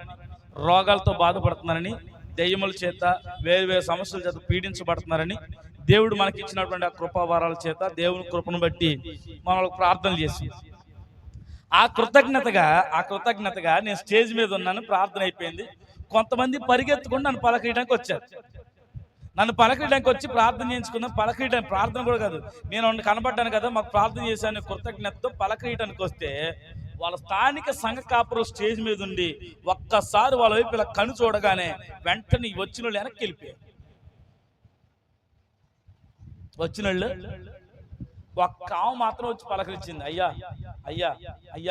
రోగాలతో బాధపడుతున్నారని, దెయ్యముల చేత, వేరు సమస్యల చేత పీడించబడుతున్నారని, దేవుడు మనకి ఇచ్చినటువంటి ఆ కృపావారాల చేత, దేవుని కృపను బట్టి మనకు ప్రార్థనలు చేసి, ఆ కృతజ్ఞతగా నేను స్టేజ్ మీద ఉన్నాను. ప్రార్థన అయిపోయింది. కొంతమంది పరిగెత్తుకుని నన్ను పలకరియడానికి వచ్చి ప్రార్థన చేయించుకుందాం. ప్రార్థన కూడా కాదు, నేను కనబడ్డాను కదా, మాకు ప్రార్థన చేశాను కృతజ్ఞతతో పలకరియడానికి వస్తే, వాళ్ళ స్థానిక సంఘ కాపురం స్టేజ్ మీద ఉండి ఒక్కసారి వాళ్ళ వైపు ఇలా కను చూడగానే వెంటనే వచ్చిన వాళ్ళు వెనక్కి వెళ్ళిపోయారు. వచ్చిన వాళ్ళు ఒక్క ఆమె మాత్రం వచ్చి పలకరించింది, అయ్యా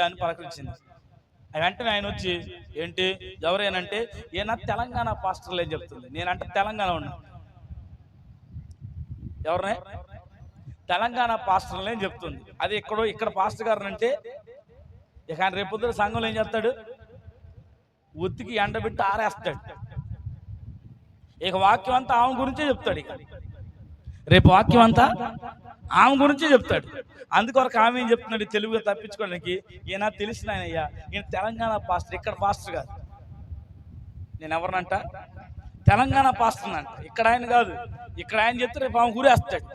అని పలకరించింది. వెంటనే ఆయన వచ్చి, ఏంటి ఎవరేనంటే, ఏనా తెలంగాణ పాస్టర్లు అని చెప్తుంది. నేనంటే తెలంగాణ ఉన్నా, ఎవరినే తెలంగాణ పాస్టర్లు అని చెప్తుంది. అది ఇక్కడ పాస్టర్ గారు అంటే, ఇక ఆయన రేపొద్దున సంఘంలో ఏం చేస్తాడు? ఉత్తికి ఎండబెట్టి ఆరేస్తాడు. ఇక వాక్యం అంతా ఆమె గురించే చెప్తాడు. ఇక రేపు వాక్యం అంతా ఆమె గురించే చెప్తాడు. అందుకొరకు ఆమె ఏం చెప్తున్నాడు తెలుగుగా తప్పించుకోవడానికి, ఈయన తెలిసిన ఆయనయ్యా, ఈయన తెలంగాణ పాస్టర్, ఇక్కడ పాస్టర్ కాదు. నేను ఎవరినంట? తెలంగాణ పాస్టర్ అంట. ఇక్కడ ఆయన కాదు, ఇక్కడ ఆయన చెప్తే రేపు ఆమె గురేస్తాడు.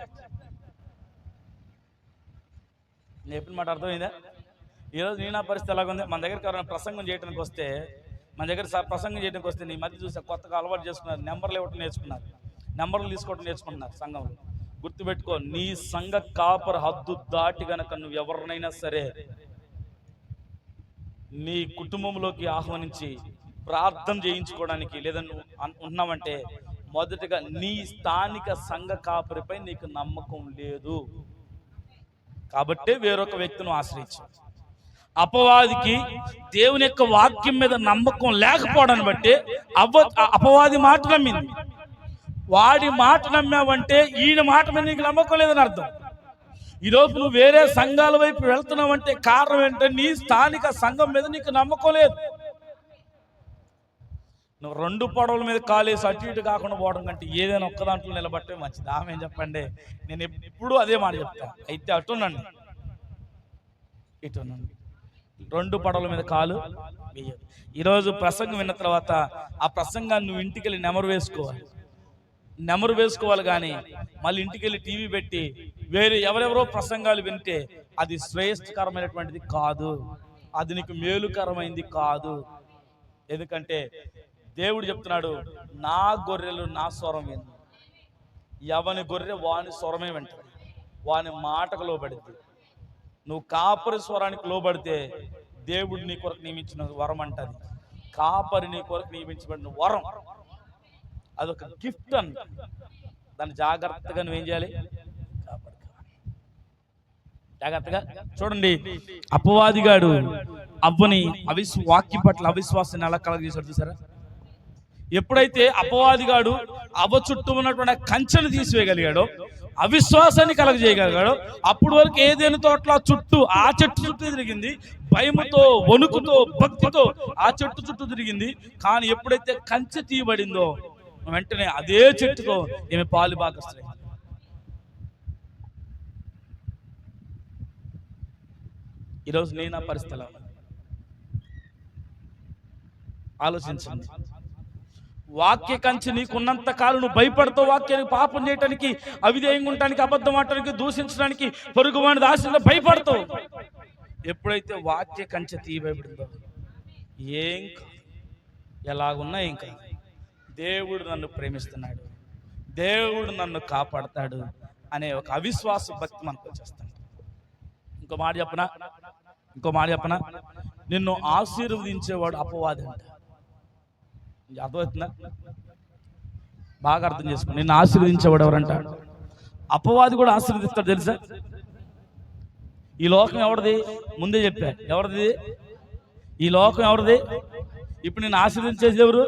నేను చెప్పిన మాట అర్థమైందా? ఈరోజు నా పరిస్థితి ఎలాగుంది? మన దగ్గరికి ఎవరైనా ప్రసంగం చేయడానికి వస్తే, నీ మధ్య చూస్తే కొత్తగా అలవాటు చేసుకున్నారు, నెంబర్లు ఇవ్వటం నేర్చుకున్నారు, నెంబర్లు తీసుకోవటం నేర్చుకుంటున్నారు సంఘంలో. గుర్తుపెట్టుకో, నీ సంఘ కాపర్ హద్దు దాటి గనక నువ్వు ఎవరినైనా సరే నీ కుటుంబంలోకి ఆహ్వానించి ప్రార్థన చేయించుకోవడానికి లేదా నువ్వు ఉన్నావంటే, మొదటిగా నీ స్థానిక సంఘ కాపరిపై నీకు నమ్మకం లేదు కాబట్టే వేరొక వ్యక్తిని ఆశ్రయించు. అపవాదికి దేవుని యొక్క వాక్యం మీద నమ్మకం లేకపోవడాన్ని బట్టి అపవాది మాట నమ్మింది. వాడి మాట నమ్మావంటే ఈయన మాట మీద నీకు నమ్మకం లేదని అర్థం. ఈరోజు నువ్వు వేరే సంఘాల వైపు వెళ్తున్నావంటే కారణం ఏంటంటే నీ స్థానిక సంఘం మీద నీకు నమ్మకం లేదు. నువ్వు 2 పడవల మీద కాలేసి అటు ఇటు కాకుండా పోవడం కంటే ఏదైనా ఒక్క దాంట్లో నిలబట్టే మంచిది. ఆమె చెప్పండి, నేను ఎప్పుడూ అదే మాట చెప్తాను. అయితే అటునండి, ఇటునండి, 2 పడవల మీద కాలు వేయదు. ఈరోజు ప్రసంగం విన్న తర్వాత ఆ ప్రసంగాన్ని నువ్వు ఇంటికి వెళ్ళి నెమరు వేసుకోవాలి కానీ మళ్ళీ ఇంటికి వెళ్ళి టీవీ పెట్టి వేరే ఎవరెవరో ప్రసంగాలు వింటే అది శ్రేయస్కరమైనటువంటిది కాదు, అది నీకు మేలుకరమైంది కాదు. ఎందుకంటే దేవుడు చెప్తున్నాడు, నా గొర్రెలు నా స్వరం విను. ఎవని గొర్రె వాని స్వరమే వింటాడు, వాని మాటకు లోబడిద్ది. నువ్వు కాపరి స్వరానికి లోబడితే దేవుడు నీ కొరకు నియమించిన వరం అంటది. కాపరి నీ కొరకు నియమించబడిన వరం, అదొక గిఫ్ట్ అంట. దాన్ని జాగ్రత్తగా నువ్వేం చేయాలి? జాగ్రత్తగా చూడండి. అపవాదిగాడు అవ్వని వాక్యం పట్ల అవిశ్వాసాన్ని ఎలా కలగజేశాడు చూసారా? ఎప్పుడైతే అపవాదిగాడు అవ్వ చుట్టూ ఉన్నటువంటి కంచెను తీసివేయగలిగాడో, అవిశ్వాసాన్ని కలగజేయగలిగాడో, అప్పుడు వరకు ఏదైనా తోటల చుట్టూ ఆ చెట్టు చుట్టూ తిరిగింది, భయముతో వణుకుతో భక్తితో ఆ చెట్టు చుట్టూ తిరిగింది. కానీ ఎప్పుడైతే కంచె తీయబడిందో వెంటనే అదే చెట్టుతో ఈమె పాలు భాగస్తులైంది. ఈరోజు నేను ఆ పరిస్థితిలో ఆలోచించండి. వాక్య కంచె నీకున్నంత కాలం నువ్వు భయపడతావు. వాక్యానికి పాపం చేయటానికి, అవిధేయంగా ఉండటానికి, అబద్ధం ఆడటానికి, దూషించడానికి, పొరుగువాని దాసుల్లో భయపడతావు. ఎప్పుడైతే వాక్య కంచె తీయబడిందో ఏం ఎలాగున్నా ఏం కాదు. దేవుడు నన్ను ప్రేమిస్తున్నాడు, దేవుడు నన్ను కాపాడతాడు అనే ఒక అవిశ్వాస భక్తి మనకు వచ్చేస్తాడు. ఇంకో మాట చెప్పనా, నిన్ను ఆశీర్వదించేవాడు అపవాది అంట. అర్థమవుతుందా? బాగా అర్థం చేసుకో. నిన్ను ఆశీర్వదించేవాడు ఎవరంట? అపవాది కూడా ఆశీర్వదిస్తాడు తెలుసా? ఈ లోకం ఎవరిది? ముందే చెప్పా, ఎవరిది ఈ లోకం? ఎవరిది? ఇప్పుడు నిన్ను ఆశీర్వదించేది ఎవరు?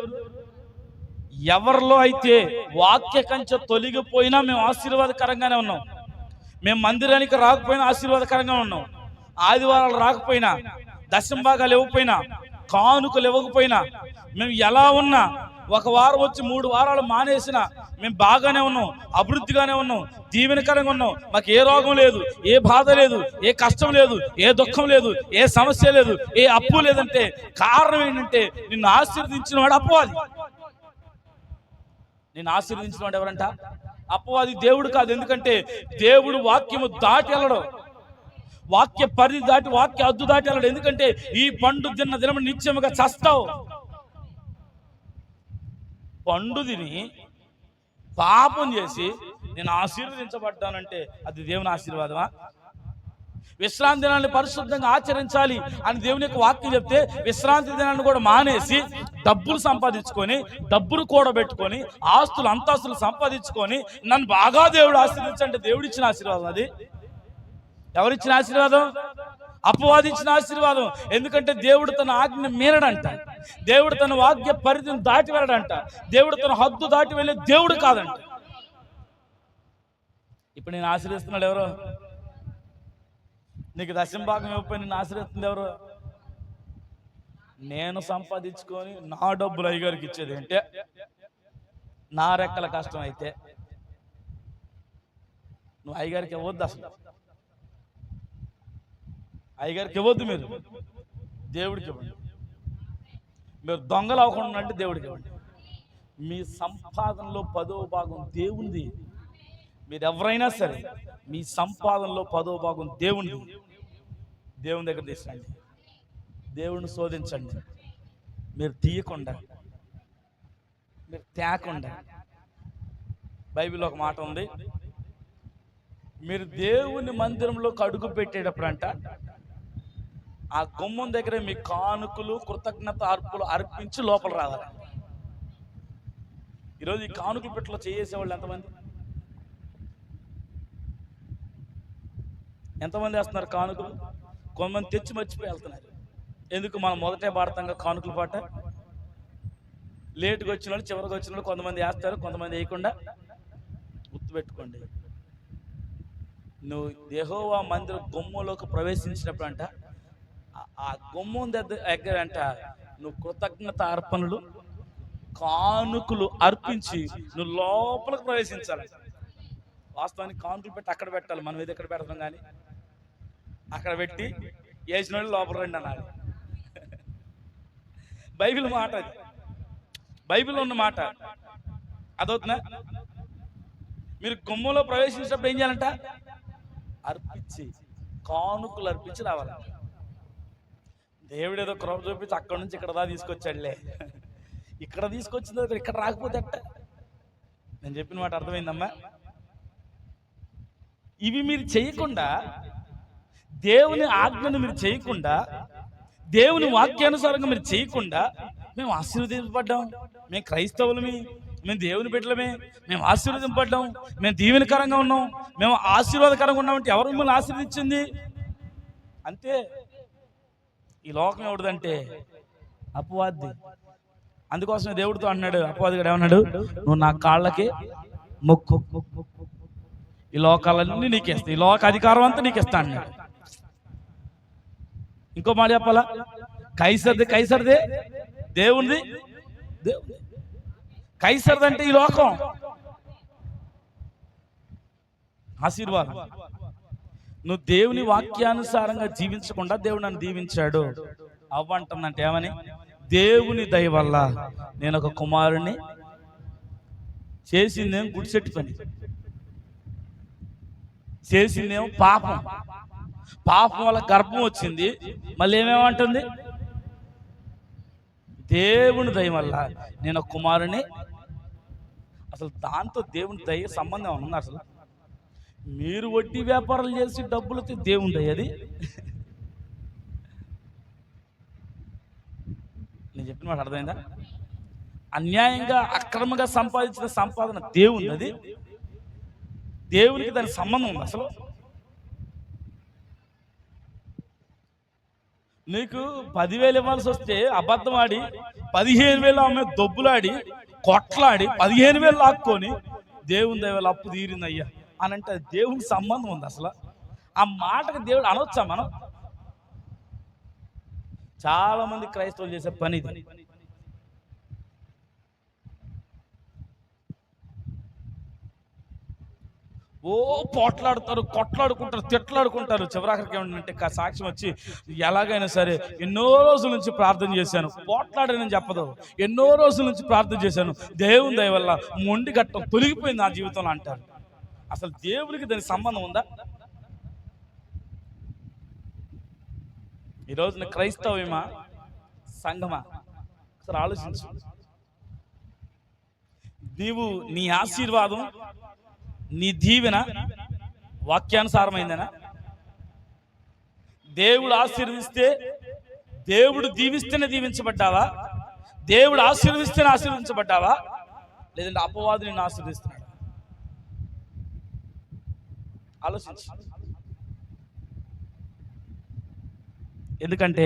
ఎవరిలో అయితే వాక్య కంచె తొలగిపోయినా మేము ఆశీర్వాదకరంగానే ఉన్నాం. మేము మందిరానికి రాకపోయినా ఆశీర్వాదకరంగా ఉన్నాం. ఆదివారాలు రాకపోయినా, దశమ భాగాలు ఇవ్వకపోయినా, కానుకలు ఇవ్వకపోయినా, మేము ఎలా ఉన్నా, ఒక వారం వచ్చి 3 వారాలు మానేసినా మేము బాగానే ఉన్నాం, అభివృద్ధిగానే ఉన్నాం, దీవెనకరంగా ఉన్నాం. మాకు ఏ రోగం లేదు, ఏ బాధ లేదు, ఏ కష్టం లేదు, ఏ దుఃఖం లేదు, ఏ సమస్య లేదు, ఏ అప్పు లేదంటే కారణం ఏంటంటే నిన్ను ఆశీర్వదించిన వాడు అపవాది. నిన్ను ఆశీర్వదించిన వాడు ఎవరంట? అపవాది, దేవుడు కాదు. ఎందుకంటే దేవుడు వాక్యము దాటి వెళ్ళడం, వాక్య పరిధి దాటి, వాక్య అద్దు దాటి వెళ్ళడం. ఎందుకంటే ఈ పండు తిన్న దినం నిత్యముగా చస్తావు. పండు తిని పాపం చేసి నేను ఆశీర్వదించబడ్డానంటే అది దేవుని ఆశీర్వాదమా? విశ్రాంతి దినాన్ని పరిశుద్ధంగా ఆచరించాలి అని దేవుని యొక్క వాక్యం చెప్తే, విశ్రాంతి దినాన్ని కూడా మానేసి డబ్బులు సంపాదించుకొని, డబ్బులు కూడబెట్టుకొని, ఆస్తులు అంతస్తులు సంపాదించుకొని నన్ను బాగా దేవుడు ఆశీర్వదించంటే దేవుడిచ్చిన ఆశీర్వాదం అది? ఎవరిచ్చిన ఆశీర్వాదం? అపవాది ఇచ్చిన ఆశీర్వాదం. ఎందుకంటే దేవుడు తన ఆజ్ఞ మీరడంట, దేవుడు తన వాక్య పరిధిని దాటి వెళ్ళడంట, దేవుడు తన హద్దు దాటి వెళ్ళే దేవుడు కాదంట. ఇప్పుడు నేను ఆశీర్వదిస్తున్నాడు ఎవరు? నీకు దశమ భాగం ఇవ్వకపోయి నిన్ను ఆశీర్వదిస్తుంది ఎవరు? నేను సంపాదించుకొని నా డబ్బులు అయ్యగారికి ఇచ్చేది అంటే, నా రెక్కల కష్టం అయితే నువ్వు అయ్యగారికి ఇవ్వద్దు. అసలు అయ్యగారికి ఇవ్వద్దు, మీరు దేవుడికి ఇవ్వండి. మీరు దొంగలు అవ్వకుండా అంటే దేవుడికి ఇవ్వండి. మీ సంపాదనలో 10వ భాగం దేవునిది. మీరు ఎవరైనా సరే మీ సంపాదనలో 10వ భాగం దేవునిది. దేవుని దగ్గర తీసుకురండి, దేవుడిని శోధించండి. మీరు తీయకుండా, మీరు తేకుండా. బైబిల్లో ఒక మాట ఉంది, మీరు దేవుని మందిరంలోకి అడుగు పెట్టేటప్పుడు అంట, ఆ గుమ్మం దగ్గర మీ కానుకలు, కృతజ్ఞత అర్పులు అర్పించి లోపల రావాలి. ఈరోజు ఈ కానుకలు పెట్టలో చేసేవాళ్ళు ఎంతమంది వేస్తున్నారు కానుకలు? కొంతమంది తెచ్చి మర్చిపోయి వెళ్తున్నారు. ఎందుకు? మనం మొదటే పాడతాంగా కానుకలు పాట. లేటుగా వచ్చిన వాళ్ళు, చివరికి వచ్చిన వాళ్ళు కొంతమంది వేస్తారు, కొంతమంది వేయకుండా. గుర్తుపెట్టుకోండి, నువ్వు యెహోవా మందిర గుమ్మంలోకి ప్రవేశించినప్పుడు అంట, ఆ గుమ్మం దగ్గర అంట నువ్వు కృతజ్ఞత అర్పణలు, కానుకలు అర్పించి నువ్వు లోపలికి ప్రవేశించాలి. వాస్తవానికి కానుకలు పెట్టి అక్కడ పెట్టాలి, మనం ఏది ఎక్కడ పెడతాం. కానీ అక్కడ పెట్టి వేసిన వాళ్ళు లోపల రండి అనాలి. బైబిల్ మాట అది, బైబిల్లో ఉన్న మాట. అదవుతుందా? మీరు గుమ్మంలో ప్రవేశించినప్పుడు ఏం చేయాలంట? అర్పించి కానుకలు అర్పించి రావాలి. దేవుడు ఏదో కృప చూపించి అక్కడి నుంచి ఇక్కడ దాకా తీసుకొచ్చాడులే, ఇక్కడ తీసుకొచ్చిన ఇక్కడ రాకపోతే అట్ట. నేను చెప్పిన మాట అర్థమైందమ్మా? ఇవి మీరు చేయకుండా, దేవుని ఆజ్ఞను మీరు చేయకుండా, దేవుని వాక్యానుసారంగా మీరు చేయకుండా, మేము ఆశీర్వదింపబడ్డాం, మేము క్రైస్తవులమి, మేము దేవుని బిడ్డలమే, మేము ఆశీర్వదింపబడ్డాం, మేము దీవెనకరంగా ఉన్నాం, మేము ఆశీర్వాదకరంగా ఉన్నామంటే ఎవరు మిమ్మల్ని ఆశీర్వదించింది? అంతే. ఈ లోకం ఎవరిదంటే అపవాది. అందుకోసమే దేవుడితో అన్నాడు, అపవాది గడు ఏమన్నాడు, నువ్వు నా కాళ్ళకి మొక్కు, ఈ లోకాలన్నీ నీకేస్తా, ఈ లోక అధికారం అంతా నీకేస్తా అన్నాడు. ఇంకో మాట చెప్పాలా, కైసర్ది కైసర్దే, దేవునిది దేవుని. కైసర్ది అంటే ఈ లోకం ఆశీర్వాదం. నువ్వు దేవుని వాక్యానుసారంగా జీవించకుండా దేవుడు నన్ను దీవించాడు. అవ్వంటుందంటే ఏమని, దేవుని దయ వల్ల నేను ఒక కుమారుణ్ణి చేసిందేం గుడిసెట్టి పని, చేసిందేమో పాపం, పాపం వల్ల గర్భం వచ్చింది. మళ్ళీ ఏమేమంటుంది, దేవుని దయ వల్ల నేను ఒక కుమారుని. అసలు దాంతో దేవుని దయ సంబంధం ఉంది? అసలు మీరు వడ్డీ వ్యాపారాలు చేసి డబ్బులతో దేవుని దయ అది? నేను చెప్పిన మాట అర్థమైందా? అన్యాయంగా అక్రమంగా సంపాదించిన సంపాదన దేవుని, అది దేవునికి దానికి సంబంధం ఉంది అసలు? నీకు 10,000 ఇవ్వాల్సి వస్తే అబద్ధం ఆడి 15,000 ఆమె దొబ్బులాడి కొట్లాడి 15,000 లాక్కొని దేవుని దయవల్ల అప్పు తీరిందయ్యా అని అంటే దేవునికి సంబంధం ఉంది అసలు? ఆ మాటకు దేవుడు అనొచ్చా మనం? చాలా మంది క్రైస్తవులు చేసే పని ఇది. ఓ పోట్లాడుతారు, కొట్లాడుకుంటారు, తిట్లాడుకుంటారు. చివరాఖరికి ఏమంటే సాక్ష్యం వచ్చి, ఎలాగైనా సరే ఎన్నో రోజుల నుంచి ప్రార్థన చేశాను, పోట్లాడనని చెప్పదు, ఎన్నో రోజుల నుంచి ప్రార్థన చేశాను, దేవుని దయ వల్ల మొండి గట్టం తొలగిపోయింది నా జీవితంలో అంటారు. అసలు దేవునికి దానికి సంబంధం ఉందా? ఈరోజున క్రైస్తవమా సంఘమా? అసలు ఆలోచించు. నీవు నీ ఆశీర్వాదం, నీ దీవెన వాక్యానుసారమైందేనా? దేవుడు ఆశీర్వదిస్తే, దేవుడు దీవిస్తేనే దీవించబడ్డావా? దేవుడు ఆశీర్వదిస్తేనే ఆశీర్వదించబడ్డావా? లేదంటే అపవాది నిన్ను ఆశీర్వదిస్తున్నాడు? ఆలోచించు. ఎందుకంటే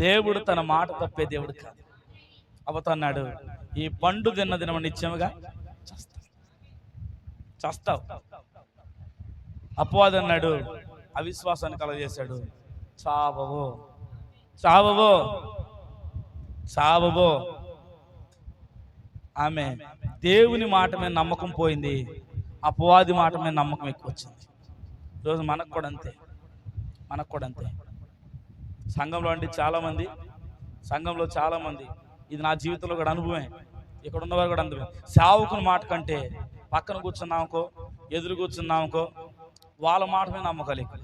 దేవుడు తన మాట తప్పే దేవుడు కాదు. అవతన్నాడు, ఈ పండు తిన్న దినమ నిత్యముగా చస్తావు. అపవాది అన్నాడు, అవిశ్వాసాన్ని కలగజేశాడు, చావవో చావవో చావవో. ఆమె దేవుని మాట మీద నమ్మకం పోయింది, అపవాది మాట మీద నమ్మకం ఎక్కువ వచ్చింది. ఈరోజు మనకు కూడా అంతే, మనకు కూడా అంతే. సంఘంలో అంటే చాలామంది, సంఘంలో చాలామంది, ఇది నా జీవితంలో కూడా అనుభవమే, ఇక్కడ ఉన్నవారు కూడా అనుభవం. సేవకుని మాట కంటే పక్కన కూర్చున్నామకో, ఎదురు కూర్చున్నామకో, వాళ్ళ మాట మీద నమ్మకాలు ఎక్కువ.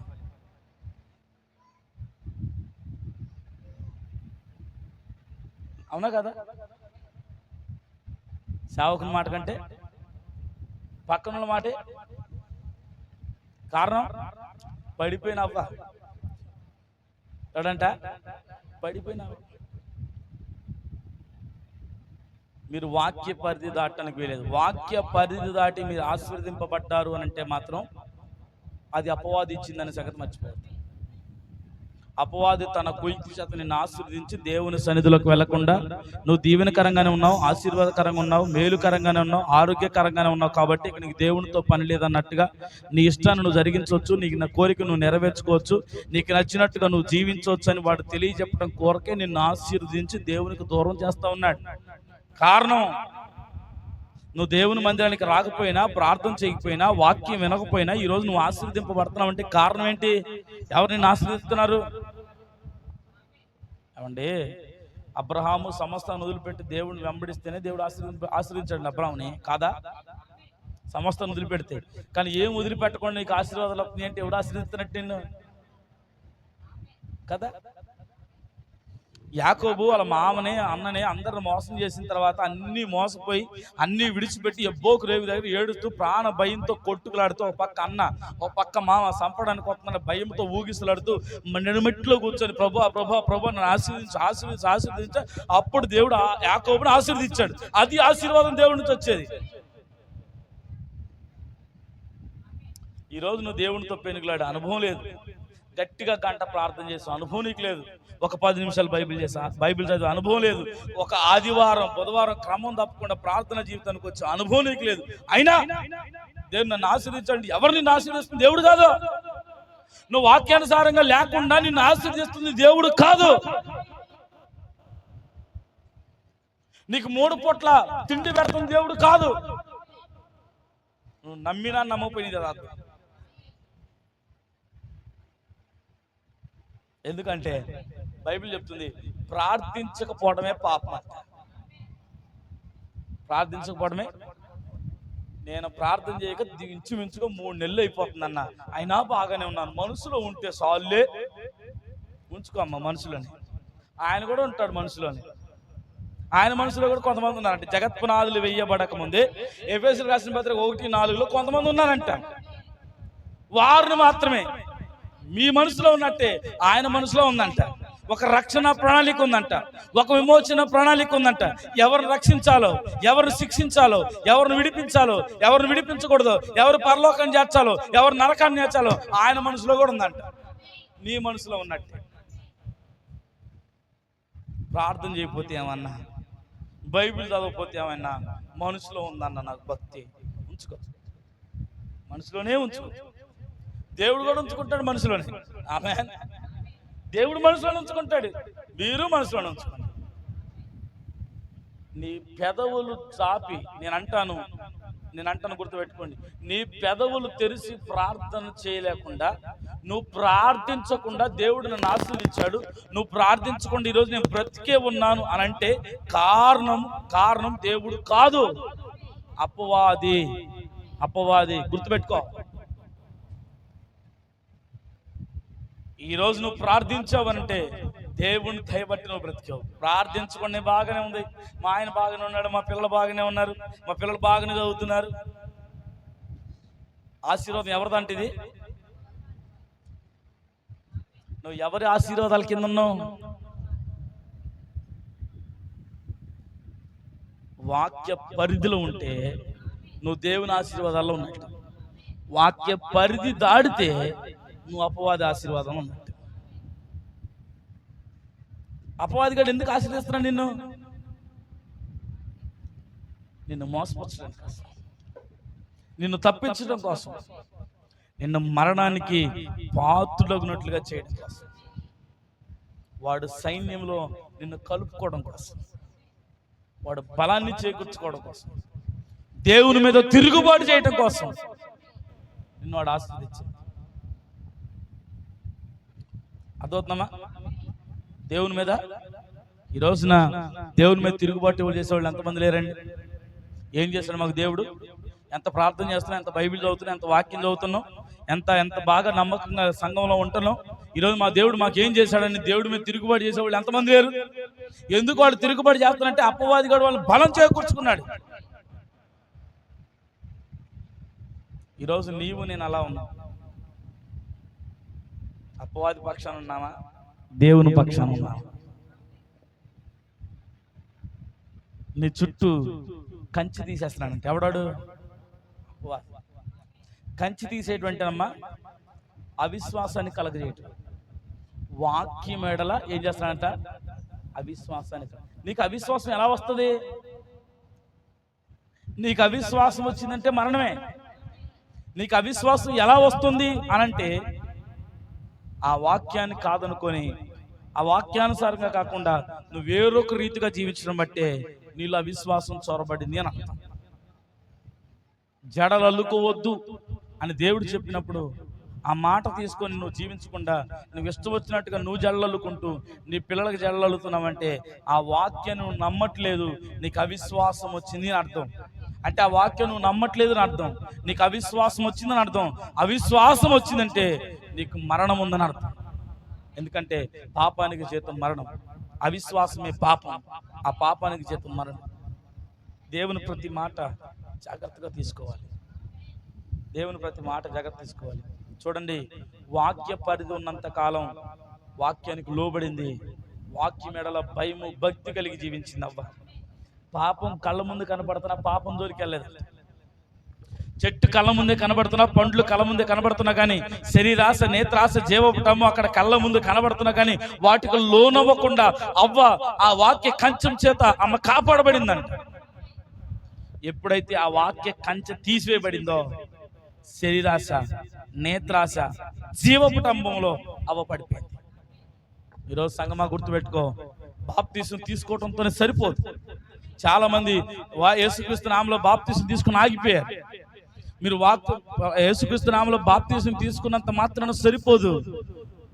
అవునా కదా? సేవకుని మాట కంటే పక్కన మాటే. కారణం పడిపోయిన అవ్వ ఎడంట, పడిపోయినావు. మీరు వాక్య పరిధి దాటడానికి వీలేదు. వాక్య పరిధి దాటి మీరు ఆశీర్వదింపబడ్డారు అని అంటే మాత్రం అది అపవాది ఇచ్చిందని సంగతి మర్చిపోయారు. అపవాది తన కుయుక్తి చేత నిన్ను ఆశీర్వదించి దేవుని సన్నిధిలోకి వెళ్లకుండా, నువ్వు దీవెనకరంగానే ఉన్నావు, ఆశీర్వాదకరంగా ఉన్నావు, మేలుకరంగానే ఉన్నావు, ఆరోగ్యకరంగానే ఉన్నావు కాబట్టి ఇక నీకు దేవునితో పని లేదన్నట్టుగా నీ ఇష్టాన్ని నువ్వు జరిగించవచ్చు, నీకు నా కోరిక నువ్వు నెరవేర్చుకోవచ్చు, నీకు నచ్చినట్టుగా నువ్వు జీవించవచ్చు అని వాడు తెలియజెప్పడం కోరకే నిన్ను ఆశీర్వదించి దేవునికి దూరం చేస్తా ఉన్నాడు. కారణం, నువ్వు దేవుని మందిరానికి రాకపోయినా, ప్రార్థన చేయకపోయినా, వాక్యం వినకపోయినా ఈరోజు నువ్వు ఆశీర్వదింపబడుతున్నావు అంటే కారణం ఏంటి? ఎవరు నిన్ను ఆశీర్వదిస్తున్నారు? ఏమండి, అబ్రహాము సమస్తాన్ని వదిలిపెట్టి దేవుడిని వెంబడిస్తేనే దేవుడు ఆశీర్వదించాడు అబ్రహాముని, కాదా? సమస్తం వదిలిపెడితే. కానీ ఏం వదిలిపెట్టకుండా నీకు ఆశీర్వాదాలు వస్తున్నాయి అంటే ఎవడు ఆశీర్వదిస్తున్నట్టు నిన్ను కదా? యాకోబు వాళ్ళ మామని అన్నని అందరిని మోసం చేసిన తర్వాత అన్నీ మోసపోయి అన్నీ విడిచిపెట్టి ఎబ్బోకు రేవి దగ్గర ఏడుస్తూ ప్రాణ భయంతో కొట్టుకులాడుతూ ఒక పక్క అన్న ఒక పక్క మామ సంపడానికి వస్తున్న భయంతో ఊగిసలాడుతూ నెడుమెట్లో కూర్చొని ప్రభు నన్ను ఆశీర్వదించ అప్పుడు దేవుడు యాకోబుని ఆశీర్వదించాడు. అది ఆశీర్వాదం దేవుడి నుంచి వచ్చేది. ఈరోజు నువ్వు దేవునితో పెనుగులాడే అనుభవం లేదు, గట్టిగా గంట ప్రార్థన చేసే అనుభవం నీకు లేదు, ఒక 10 నిమిషాలు బైబిల్ చదివే అనుభవం లేదు, ఒక ఆదివారం బుధవారం క్రమం తప్పకుండా ప్రార్థన జీవితానికి వచ్చే అనుభవం నీకు లేదు. అయినా దేవుడు నన్ను ఆశీర్వదించండి. ఎవరు నిన్ను ఆశీర్వదిస్తుంది? దేవుడు కాదు. నువ్వు వాక్యానుసారంగా లేకుండా నిన్ను ఆశీర్వదిస్తుంది దేవుడు కాదు. నీకు 3 పూట్ల తిండి పెడుతుంది దేవుడు కాదు. నువ్వు నమ్మినా నమ్మకపోయినది రాదు. ఎందుకంటే బైబిల్ చెప్తుంది ప్రార్థించకపోవడమే పాపం అంట. ప్రార్థించకపోవడమే. నేను ప్రార్థన చేయక ఇంచుమించుగా 3 నెలలు అయిపోతుందన్న, అయినా బాగానే ఉన్నాను. మనసులో ఉంటే సాల్లే, ఉంచుకో అమ్మ మనసులోని. ఆయన కూడా ఉంటాడు మనసులోని. ఆయన మనసులో కూడా కొంతమంది ఉన్నారంట. జగత్పునాదులు వేయబడక ముందే ఎఫెసీయులకు రాసిన పత్రిక 1:4 కొంతమంది ఉన్నారంట. వారిని మాత్రమే మీ మనసులో ఉన్నట్టే ఆయన మనసులో ఉందంట. ఒక రక్షణ ప్రణాళిక ఉందంట, ఒక విమోచన ప్రణాళిక ఉందంట. ఎవరిని రక్షించాలో, ఎవరిని శిక్షించాలో, ఎవరిని విడిపించాలో, ఎవరిని విడిపించకూడదు, ఎవరు పరలోకం చేర్చాలో, ఎవరు నరకాన్ని చేర్చాలో ఆయన మనసులో కూడా ఉందంట. నీ మనసులో ఉన్నట్టే. ప్రార్థన చేయకపోతే ఏమన్నా, బైబిల్ చదవకపోతే ఏమన్నా, మనసులో ఉందన్న నాకు భక్తి ఉంచుకో, మనసులోనే ఉంచుకో. దేవుడు కూడా ఉంచుకుంటాడు మనసులోనే. ఆమేన్. దేవుడు మనసులోనే ఉంచుకుంటాడు, మీరు మనసులోనే ఉంచుకోండి. నీ పెదవులు చాపి నేను అంటాను గుర్తుపెట్టుకోండి, నీ పెదవులు తెరిచి ప్రార్థన చేయలేకుండా, నువ్వు ప్రార్థించకుండా దేవుడు నన్ను ఆశీర్వదించాడు, నువ్వు ప్రార్థించకుండా ఈరోజు నేను బ్రతికే ఉన్నాను అని అంటే కారణం దేవుడు కాదు, అపవాది. గుర్తుపెట్టుకో. ఈరోజు నువ్వు ప్రార్థించావనంటే దేవుని దయబట్టి నువ్వు బ్రతికావు. ప్రార్థించకుండా బాగానే ఉంది, మా ఆయన బాగానే ఉన్నాడు, మా పిల్లలు బాగానే ఉన్నారు, మా పిల్లలు బాగానే చదువుతున్నారు. ఆశీర్వాదం ఎవరిదంటిది? నువ్వు ఎవరి ఆశీర్వాదాల కింద ఉన్నావు? వాక్య పరిధిలో ఉంటే నువ్వు దేవుని ఆశీర్వాదాల్లో ఉన్నట్టు. వాక్య పరిధి దాడితే నువ్వు అపవాది ఆశీర్వాదం ఉన్నట్టు. అపవాదిగాడు ఎందుకు ఆశీర్వదిస్తున్నాడు? నిన్ను మోసపరచడం కోసం, నిన్ను తప్పించడం కోసం, నిన్ను మరణానికి పాత్రులగునట్లుగా చేయడం కోసం, వాడు సైన్యంలో నిన్ను కలుపుకోవడం కోసం, వాడు బలాన్ని చేకూర్చుకోవడం కోసం, దేవుని మీద తిరుగుబాటు చేయడం కోసం నిన్ను వాడు ఆశీర్వదించాడు. అర్థమవుతుందమ్మా? దేవుని మీద ఈ రోజున దేవుని మీద తిరుగుబాటు చేసేవాళ్ళు ఎంతమంది లేరండి? ఏం చేస్తాడు మాకు దేవుడు? ఎంత ప్రార్థన చేస్తున్నాం, ఎంత బైబిల్ చదువుతున్నాం, ఎంత వాక్యం చదువుతున్నాం, ఎంత బాగా నమ్మకంగా సంఘంలో ఉంటున్నాం. ఈరోజు మా దేవుడు మాకు ఏం చేశాడని దేవుడి మీద తిరుగుబాటు చేసేవాళ్ళు ఎంతమంది లేరు? ఎందుకు వాళ్ళు తిరుగుబాటు చేస్తారంటే అపవాది గారు వాళ్ళు బలం చేకూర్చుకున్నాడు. ఈరోజు నీవు నేను అలా ఉన్నావు. అపవాది పక్షాన ఉన్నామా, దేవుని పక్షాన ఉన్నామా? నీ చుట్టూ కంచి తీసేస్తున్నాడంట. ఎవడాడు? కంచి తీసేటువంటి అమ్మా అవిశ్వాసాన్ని కలగజేయటం. వాక్యం ఎడల ఏం చేస్తాడంట? అవిశ్వాసాన్ని. నీకు అవిశ్వాసం ఎలా వస్తుంది? నీకు అవిశ్వాసం వచ్చిందంటే మరణమే. నీకు అవిశ్వాసం ఎలా వస్తుంది అనంటే ఆ వాక్యాన్ని కాదనుకొని, ఆ వాక్యానుసారంగా కాకుండా నువ్వు వేరొక రీతిగా జీవించడం బట్టే నీలో అవిశ్వాసం చొరబడింది అని అర్థం. జడలు అల్లుకోవద్దు అని దేవుడు చెప్పినప్పుడు ఆ మాట తీసుకొని నువ్వు జీవించకుండా నువ్వు ఇష్టం వచ్చినట్టుగా నువ్వు జడలల్లుకుంటూ నీ పిల్లలకు జడలల్లుతున్నావంటే ఆ వాక్యాన్ని నువ్వు నమ్మట్లేదు, నీకు అవిశ్వాసం వచ్చింది అని అర్థం. అంటే ఆ వాక్యం నువ్వు నమ్మట్లేదు అని అర్థం. నీకు అవిశ్వాసం వచ్చిందని అర్థం. అవిశ్వాసం వచ్చిందంటే నీకు మరణం ఉందని అర్థం. ఎందుకంటే పాపానికి జీతం మరణం, అవిశ్వాసమే పాపం, ఆ పాపానికి జీతం మరణం. దేవుని ప్రతి మాట జాగ్రత్తగా తీసుకోవాలి. దేవుని ప్రతి మాట జాగ్రత్త తీసుకోవాలి. చూడండి, వాక్య పరిధి ఉన్నంత కాలం వాక్యానికి లోబడింది. వాక్యం ఎడల భయము భక్తి కలిగి జీవించింది అవ్వ. పాపం కళ్ళ ముందు కనబడుతున్నా పాపం జోలికి వెళ్ళలేదు. చెట్టు కళ్ళ ముందే కనబడుతున్నా, పండ్లు కళ్ళ ముందే కనబడుతున్నా కానీ, శరీరాశ నేత్రాశ జీవపటము అక్కడ కళ్ళ ముందు కనబడుతున్నా కానీ వాటికి లోనవ్వకుండా అవ్వ ఆ వాక్య కంచెం చేత ఆమె కాపాడబడిందంట. ఎప్పుడైతే ఆ వాక్య కంచె తీసివేయబడిందో శరీరాశ నేత్రాశ జీవపటంబంలో అవ్వ పడిపోయింది. ఈరోజు సంగమా గుర్తుపెట్టుకో, బాప్తీసం తీసుకోవడంతోనే సరిపోదు. చాలా మంది యేసుక్రీస్తు నామములో బాప్తీసం తీసుకుని ఆగిపోయారు. మీరు యేసుక్రీస్తు నామములో బాప్తీసం తీసుకున్నంత మాత్రాన సరిపోదు.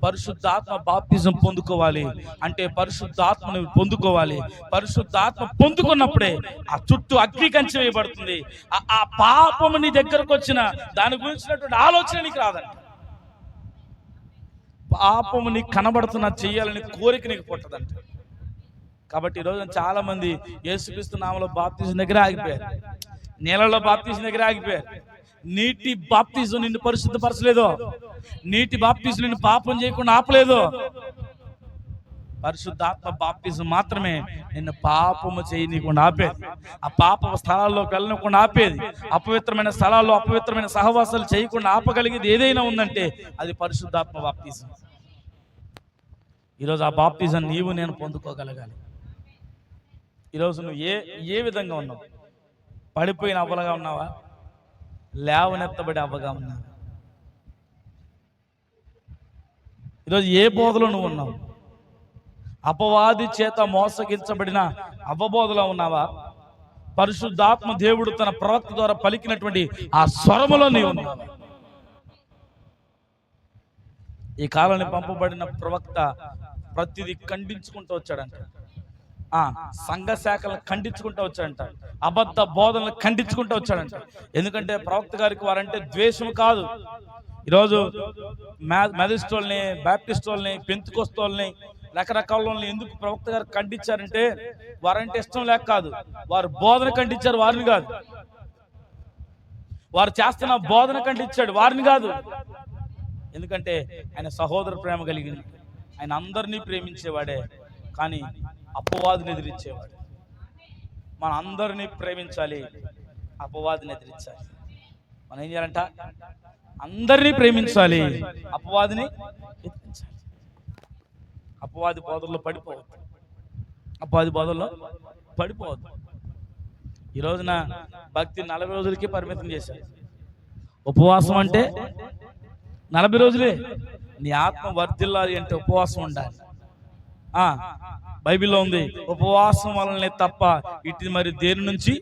పరిశుద్ధాత్మ బాప్తిజం పొందుకోవాలి. అంటే పరిశుద్ధాత్మను పొందుకోవాలి. పరిశుద్ధాత్మ పొందుకున్నప్పుడే ఆ చుట్టూ అగ్ని కంచె వేయబడుతుంది. ఆ పాపము నీ దగ్గరకు వచ్చిన దాని గురించినటువంటి ఆలోచన నీకు రాదంట. పాపము నీకు కనబడుతున్నా చెయ్యాలని కోరిక నీకు పుట్టదంట. కాబట్టి ఈరోజు చాలా మంది యేసుక్రీస్తు నామములో బాప్తిజం దగ్గర ఆగిపోయారు, నీళ్ళలో బాప్తిజం దగ్గర ఆగిపోయారు. నీటి బాప్తిజం నిన్ను పరిశుద్ధపరచలేదు. నీటి బాప్తిజం నిన్ను పాపం చేయకుండా ఆపలేదు. పరిశుద్ధాత్మ బాప్తిజం మాత్రమే నిన్ను పాపము చేయనీయకుండా ఆపేది. ఆ పాప స్థలాల్లోకి వెళ్ళకుండా ఆపేది. అపవిత్రమైన స్థలాల్లో అపవిత్రమైన సహవాసాలు చేయకుండా ఆపగలిగేది ఏదైనా ఉందంటే అది పరిశుద్ధాత్మ బాప్తిజం. ఈరోజు ఆ బాప్తిజం నీవు నేను పొందుకోగలగాలి. ఈరోజు నువ్వు ఏ విధంగా ఉన్నావు? పడిపోయిన అవ్వలుగా ఉన్నావా? లేవనెత్తబడి అవ్వగా ఉన్నావా? ఈరోజు ఏ బోధలో నువ్వు ఉన్నావు? అపవాది చేత మోసగించబడిన అవ్వబోధలో ఉన్నావా? పరిశుద్ధాత్మ దేవుడు తన ప్రవక్త ద్వారా పలికినటువంటి ఆ స్వరములో నీవు ఉన్నావా? ఈ కాలంలో పంపబడిన ప్రవక్త ప్రతిదీ ఖండించుకుంటూ వచ్చాడంట. సంఘ శాఖలను ఖండించుకుంటూ వచ్చాడంట. అబద్ధ బోధనలు ఖండించుకుంటూ వచ్చాడంట. ఎందుకంటే ప్రవక్త గారికి వారంటే ద్వేషం కాదు. ఈరోజు మెథడిస్ట్ వాళ్ళని, బాప్టిస్ట్ వాళ్ళని, పెంతెకోస్తు వాళ్ళని, రకరకాల వాళ్ళని ఎందుకు ప్రవక్త గారు ఖండించారంటే వారంటే ఇష్టం లేక కాదు. వారు బోధన ఖండించారు, వారిని కాదు. వారు చేస్తున్న బోధన ఖండించాడు, వారిని కాదు. ఎందుకంటే ఆయన సహోదర ప్రేమ కలిగింది. ఆయన అందరినీ ప్రేమించేవాడే, కానీ అపవాదిని ఎదిరించేవాడు. మన అందరినీ ప్రేమించాలి, అపవాదిని ఎదిరించాలి. మనం ఏం చేయాలంట? అందరినీ ప్రేమించాలి, అపవాదిని ఎదిరించాలి. అపవాది బోధల్లో పడిపోవద్దు. అపవాది బోధల్లో పడిపోవద్దు. ఈ రోజున భక్తి 40 రోజులకి పరిమితం చేశారు. ఉపవాసం అంటే 40 రోజులే. నీ ఆత్మ వర్ధిల్లాలి అంటే ఉపవాసం ఉండాలి. బైబిల్లో ఉంది, ఉపవాసం వలనే తప్ప ఇటు మరి దేని నుంచి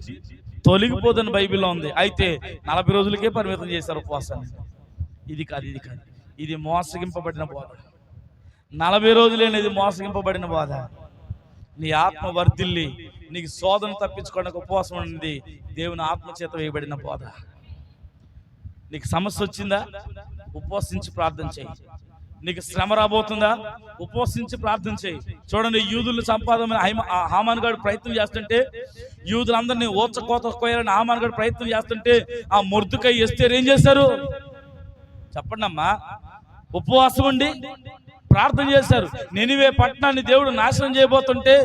తొలగిపోదని బైబిల్లో ఉంది. అయితే 40 రోజులకే పరిమితం చేశారు ఉపవాసాన్ని. ఇది కాదు, ఇది మోసగింపబడిన బోధ. 40 రోజులేనిది మోసగింపబడిన బోధ. నీ ఆత్మ వర్ధిల్లి నీకు శోధన తప్పించుకోవడానికి ఉపవాసం అనేది దేవుని ఆత్మ చేత వేయబడిన బోధ. నీకు సమస్య వచ్చిందా? ఉపవసించి ప్రార్థన చేయి. నీకు శ్రమ రాబోతుందా? ఉపవసించి ప్రార్థన చేయి. చూడండి, యూదులు సంపాదన హామాన్ గారు ప్రయత్నం చేస్తుంటే, యూదులందరినీ ఓచకోత కోయాలని హామాన్ గారు ప్రయత్నం చేస్తుంటే ఆ మొర్దుకై ఎస్తేరు ఏం చేశారు? చెప్పండి అమ్మా. ఉపవాసం ఉండి ప్రార్థన చేశారు. నినివే పట్టణాన్ని దేవుడు నాశనం చేయబోతుంటే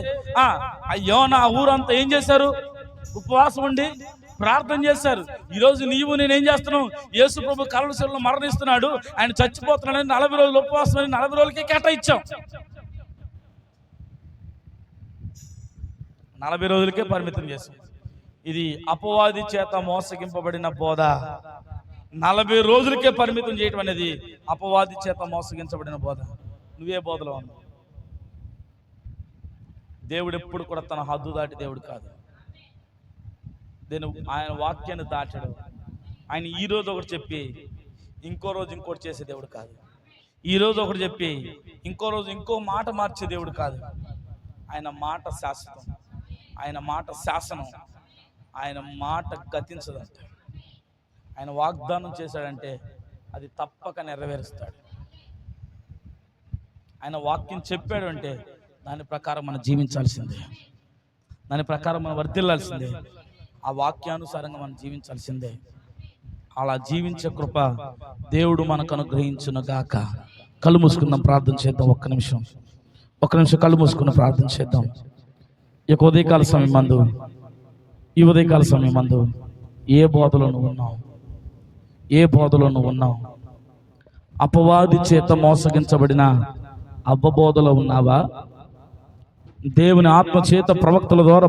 అయ్యో నా ఊరంతా ఏం చేశారు? ఉపవాసం ఉండి ప్రార్థన చేశారు. ఈరోజు నీవు నేనేం చేస్తున్నావు? యేసు ప్రభు కలవరి శిలువలో మరణిస్తున్నాడు, ఆయన చచ్చిపోతున్నాడని 40 రోజులు ఉపవాసం అని 40 రోజులకే కేటాయించాం. 40 రోజులకే పరిమితం చేశాం. ఇది అపవాది చేత మోసగింపబడిన బోధ. 40 రోజులకే పరిమితం చేయటం అనేది అపవాది చేత మోసగించబడిన బోధ. నువ్వే బోధలో ఉన్నావు? దేవుడు ఎప్పుడు కూడా తన హద్దు దాటి దేవుడు కాదు. ఆయన వాక్యాన్ని దాటడు. ఆయన ఈ రోజు ఒకటి చెప్పి ఇంకో రోజు ఇంకోటి చేసే దేవుడు కాదు. ఈ రోజు ఒకటి చెప్పి ఇంకో రోజు ఇంకో మాట మార్చే దేవుడు కాదు. ఆయన మాట శాశ్వతం, ఆయన మాట శాసనం, ఆయన మాట గతించదంట. ఆయన వాగ్దానం చేశాడంటే అది తప్పక నెరవేరుస్తాడు. ఆయన వాక్యం చెప్పాడు అంటే దాని ప్రకారం మనం జీవించాల్సిందే, దాని ప్రకారం మనం వర్ధిల్లాల్సిందే, ఆ వాక్యానుసారంగా మనం జీవించాల్సిందే. అలా జీవించే కృప దేవుడు మనకు అనుగ్రహించును గాక. కళ్ళు మూసుకుందాం, ప్రార్థన చేద్దాం. ఒక్క నిమిషం కళ్ళు మూసుకుని ప్రార్థన చేద్దాం. ఈ ఉదయకాల సమయం మందు, ఈ ఉదయకాల సమయం మందు ఏ బోధలో నువ్వు ఉన్నావు? ఏ బోధలో నువ్వు ఉన్నావు? అపవాది చేత మోసగించబడిన అవ్వబోధలో ఉన్నావా? దేవుని ఆత్మ చేత ప్రవక్తల ద్వారా